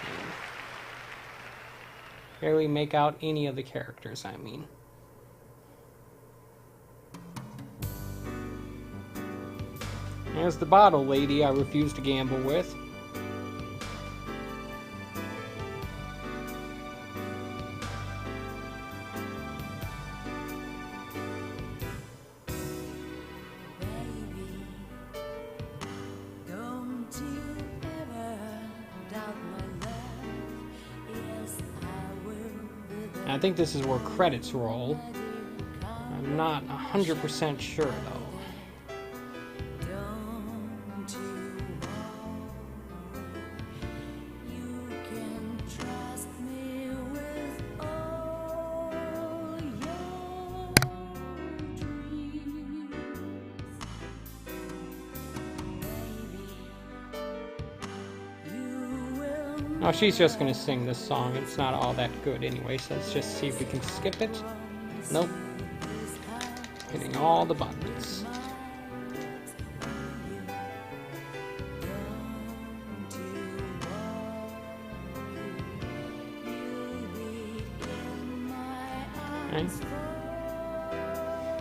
[SPEAKER 1] Barely make out any of the characters, I mean. There's the bottle lady I refuse to gamble with. I think this is where credits roll. I'm not 100% sure though. Oh, she's just gonna sing this song. It's not all that good anyway, so let's just see if we can skip it. Nope. Hitting all the buttons. Okay.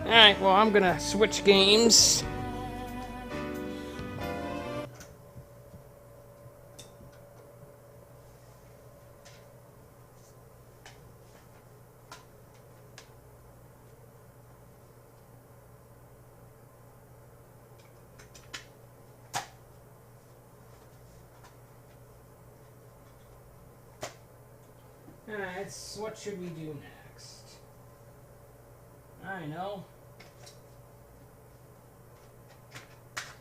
[SPEAKER 1] Alright, well, I'm gonna switch games. Alright, so what should we do next? I know.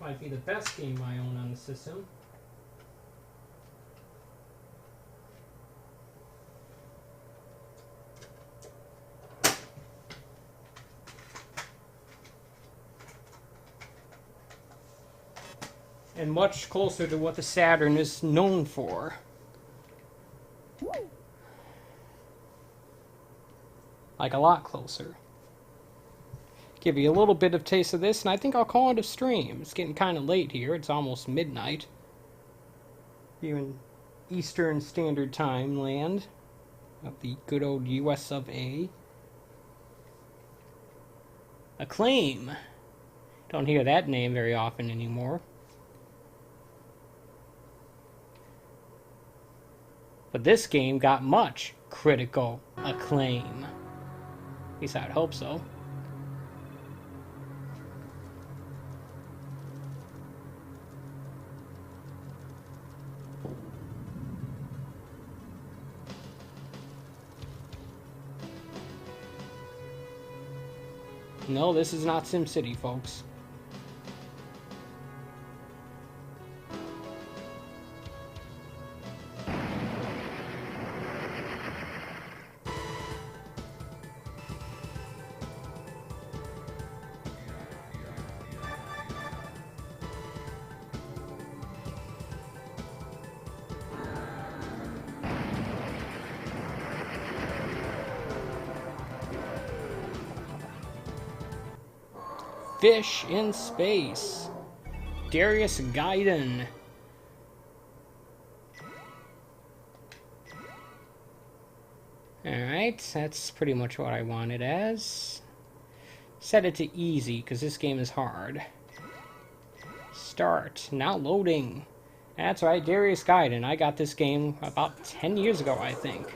[SPEAKER 1] Might be the best game I own on the system. And much closer to what the Saturn is known for. Like a lot closer. Give you a little bit of taste of this, and I think I'll call it a stream. It's getting kind of late here. It's almost midnight. Here in Eastern Standard Time land of the good old US of A. Acclaim. Don't Don't hear that name very often anymore. But this game got much critical acclaim. At least I'd hope so. No, this is not SimCity, folks. Fish in Space. Darius Gaiden. Alright, that's pretty much what I want it as. Set it to easy, because this game is hard. Start. Now loading. That's right, Darius Gaiden. I got this game about 10 years ago, I think.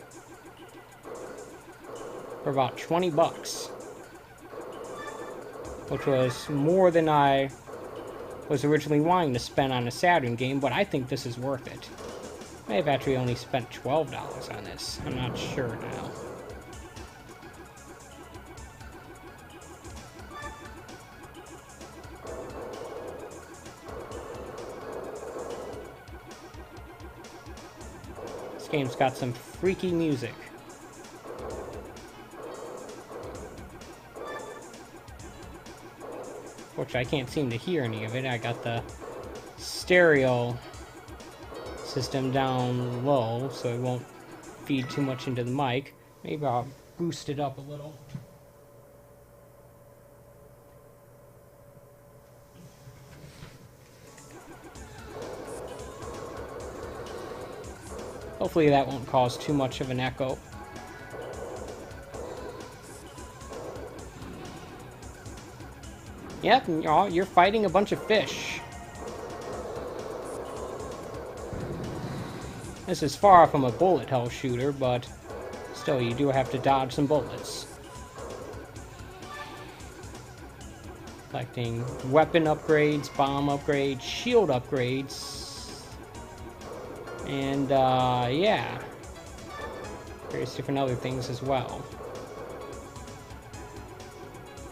[SPEAKER 1] For about 20 bucks. Which was more than I was originally wanting to spend on a Saturn game, but I think this is worth it. I may have actually only spent $12 on this. I'm not sure now. This game's got some freaky music. Which I can't seem to hear any of it. I got the stereo system down low, so it won't feed too much into the mic. Maybe I'll boost it up a little. Hopefully that won't cause too much of an echo. Yep, you're fighting a bunch of fish. This is far from a bullet hell shooter, but still, you do have to dodge some bullets. Collecting weapon upgrades, bomb upgrades, shield upgrades, and yeah, various different other things as well.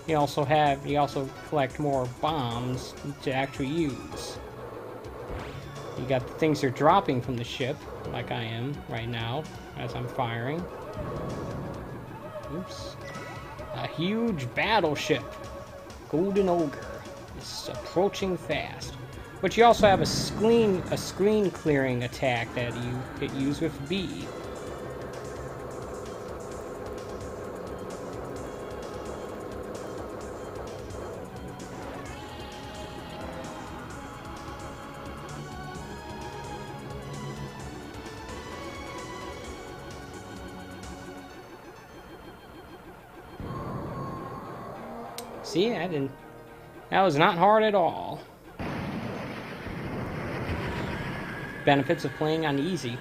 [SPEAKER 1] You also collect more bombs to actually use. You got the things you're dropping from the ship, like I am right now, as I'm firing. Oops. A huge battleship. Golden Ogre is approaching fast. But you also have a screen clearing attack that you can use with B. See, that was not hard at all. Benefits of playing on easy.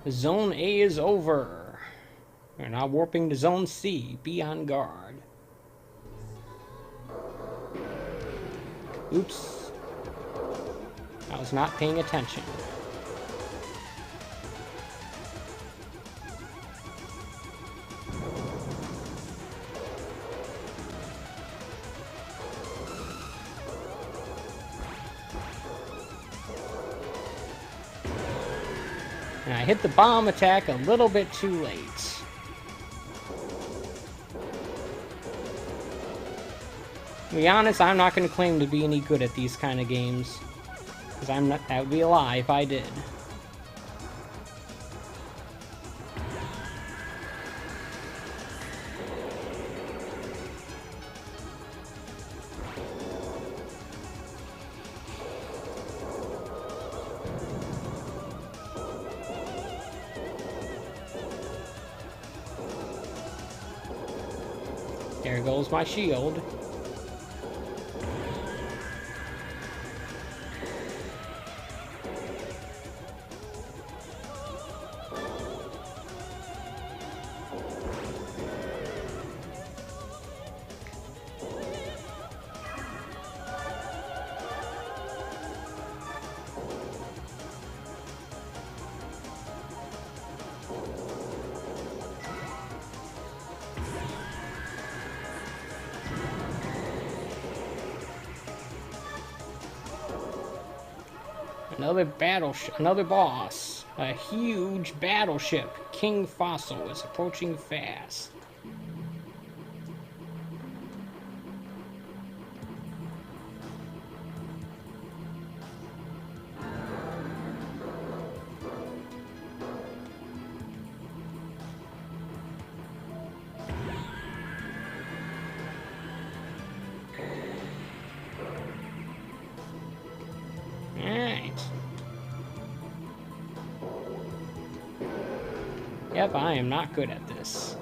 [SPEAKER 1] Zone A is over. We're now warping to Zone C. Be on guard. Oops. I was not paying attention. And I hit the bomb attack a little bit too late. To be honest, I'm not going to claim to be any good at these kind of games. Because that would be a lie if I did. There goes my shield. Another boss. A huge battleship, King Fossil, is approaching fast. Yep, I am not good at this.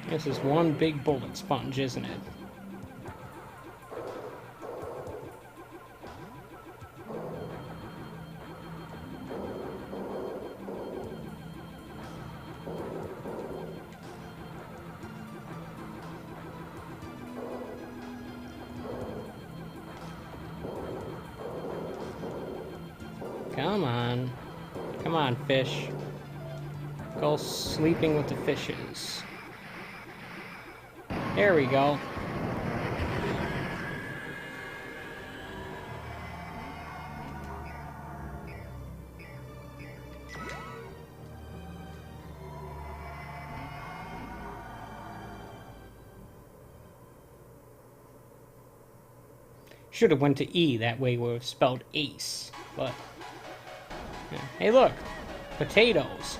[SPEAKER 1] This is one big bullet sponge, isn't it? Come on. Come on, fish. Go sleeping with the fishes. There we go. Should have went to E, that way would have spelled ace, but... yeah. Hey look! Potatoes!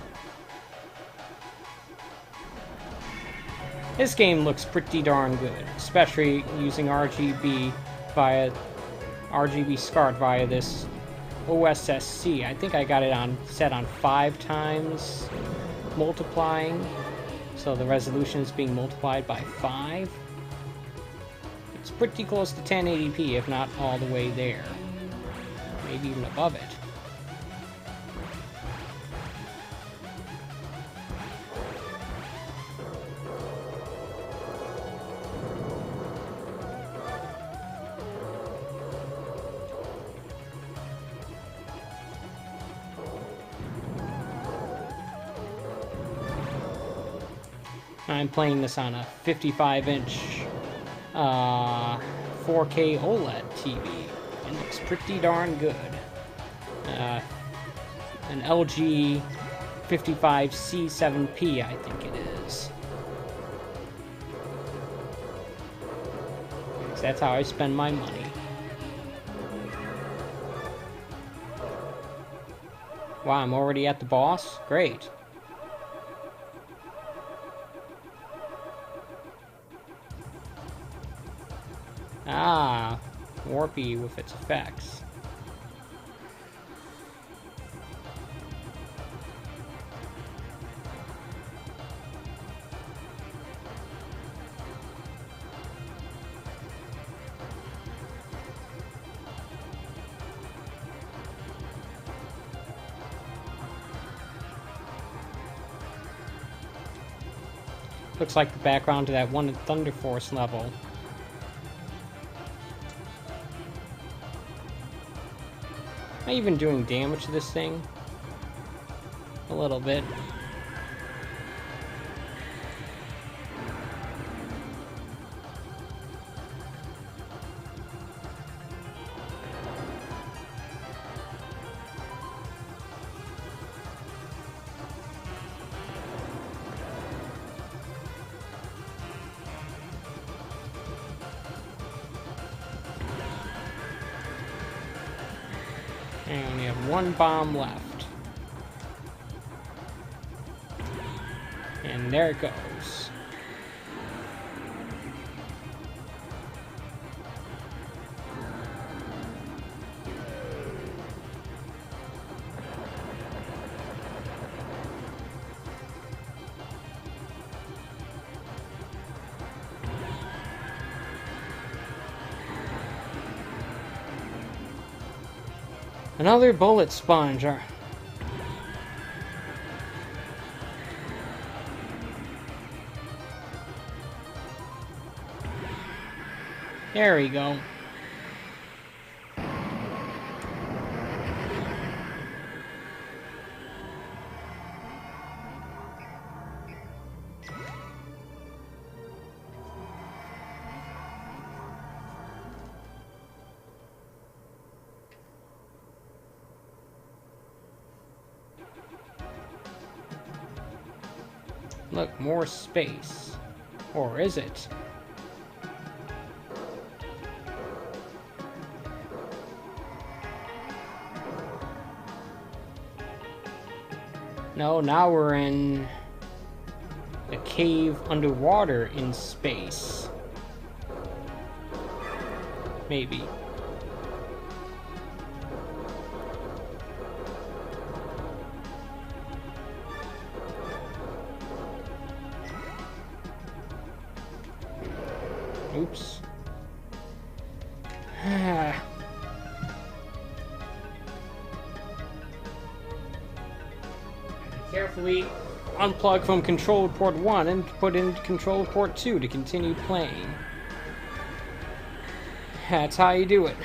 [SPEAKER 1] This game looks pretty darn good, especially using RGB SCART via this O.S.S.C. I think I got it set on 5 times multiplying, so the resolution is being multiplied by 5. It's pretty close to 1080p, if not all the way there. Maybe even above it. I'm playing this on a 55-inch 4K OLED TV. It looks pretty darn good. An LG 55C7P, I think it is. So that's how I spend my money. Wow, I'm already at the boss? Great. Ah, warpy with its effects. Looks like the background to that one Thunder Force level. Am I even doing damage to this thing? A little bit. have one bomb left. And there it goes. Another bullet sponge. There we go. Look, more space. Or is it? No, now we're in a cave underwater in space. Maybe. Oops. Carefully unplug from control port 1 and put in control port 2 to continue playing. That's how you do it.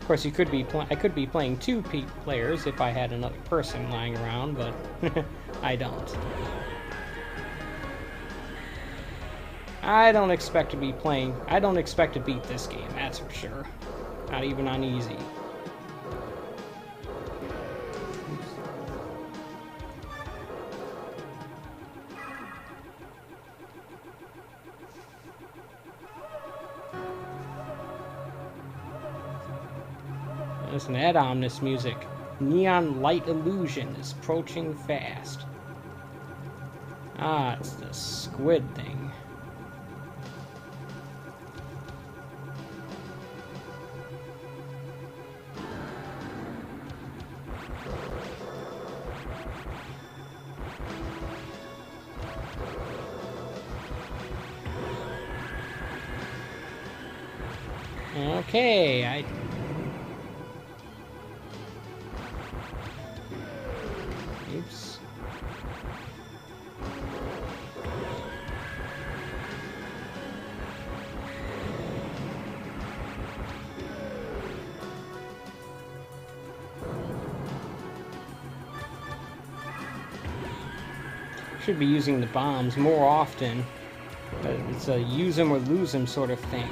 [SPEAKER 1] Of course, you could be I could be playing 2 players if I had another person lying around, but I don't. I don't expect to be playing. I don't expect to beat this game, that's for sure. Not even on easy. There's an add on this music. Neon light illusion is approaching fast. Ah, it's the squid thing. Okay, Oops. Should be using the bombs more often. It's a use them or lose them sort of thing.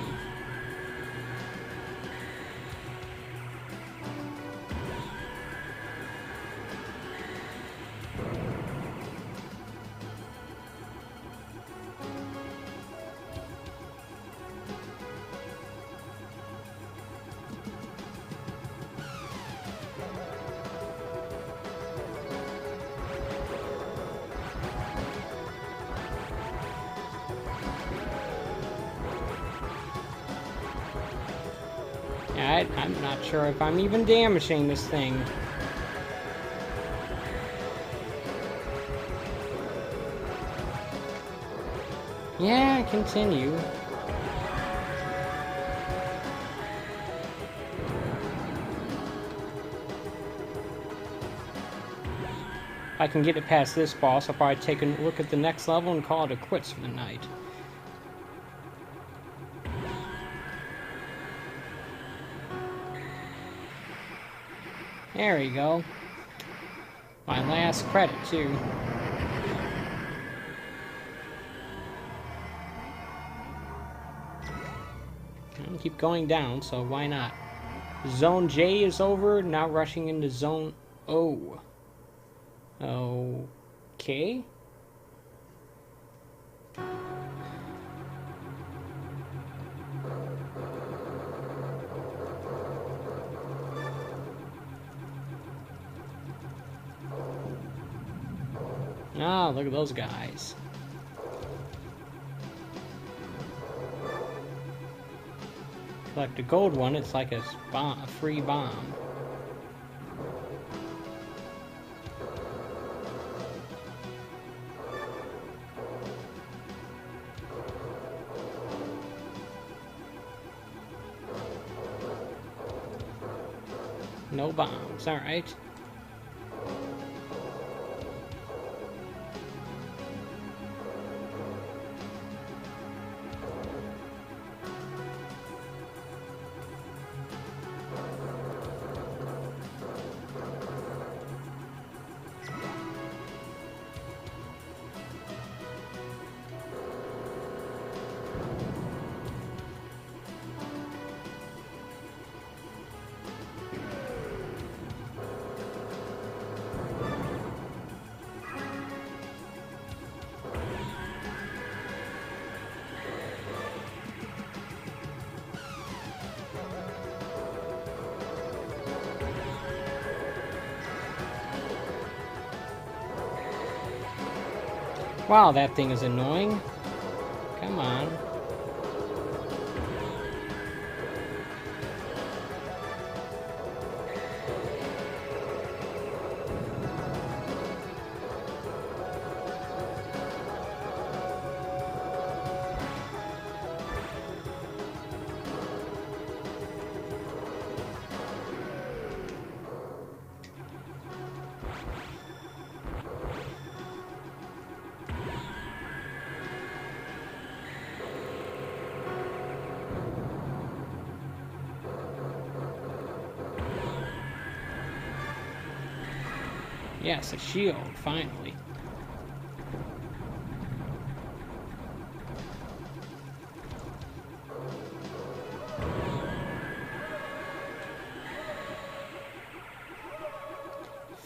[SPEAKER 1] I'm not sure if I'm even damaging this thing. Yeah, continue. If I can get it past this boss, I'll probably take a look at the next level and call it a quits for the night. There we go. My last credit, too. I'll keep going down, so why not? Zone J is over, now rushing into Zone O. Okay. Oh, look at those guys. Collect a gold one, it's like a free bomb. No bombs, alright. Wow, that thing is annoying. Come on. Yes, a shield, finally.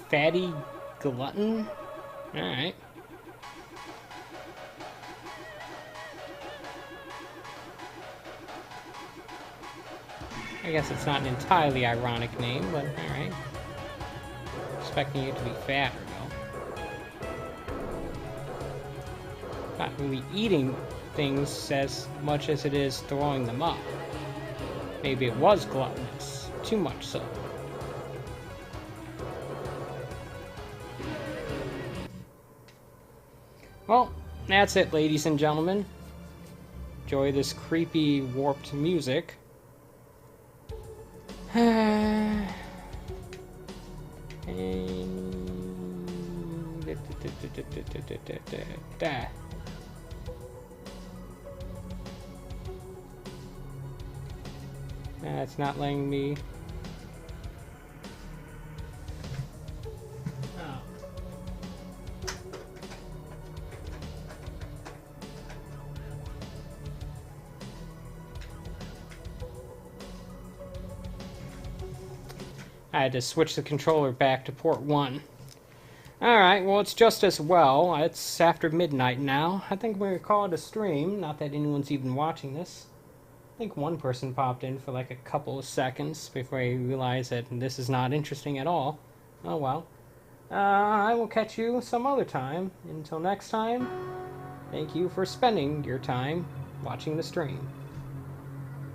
[SPEAKER 1] Fatty glutton? Alright. I guess it's not an entirely ironic name, but alright. Expecting you to be fatter, though. Not really eating things as much as it is throwing them up. Maybe it was gluttonous. Too much so. Well, that's it, ladies and gentlemen. Enjoy this creepy, warped music. It's not letting me. I had to switch the controller back to port 1. Alright, well, it's just as well. It's after midnight now. I think we're going to call it a stream. Not that anyone's even watching this. I think one person popped in for like a couple of seconds before he realized that this is not interesting at all. Oh well. I will catch you some other time. Until next time, thank you for spending your time watching the stream.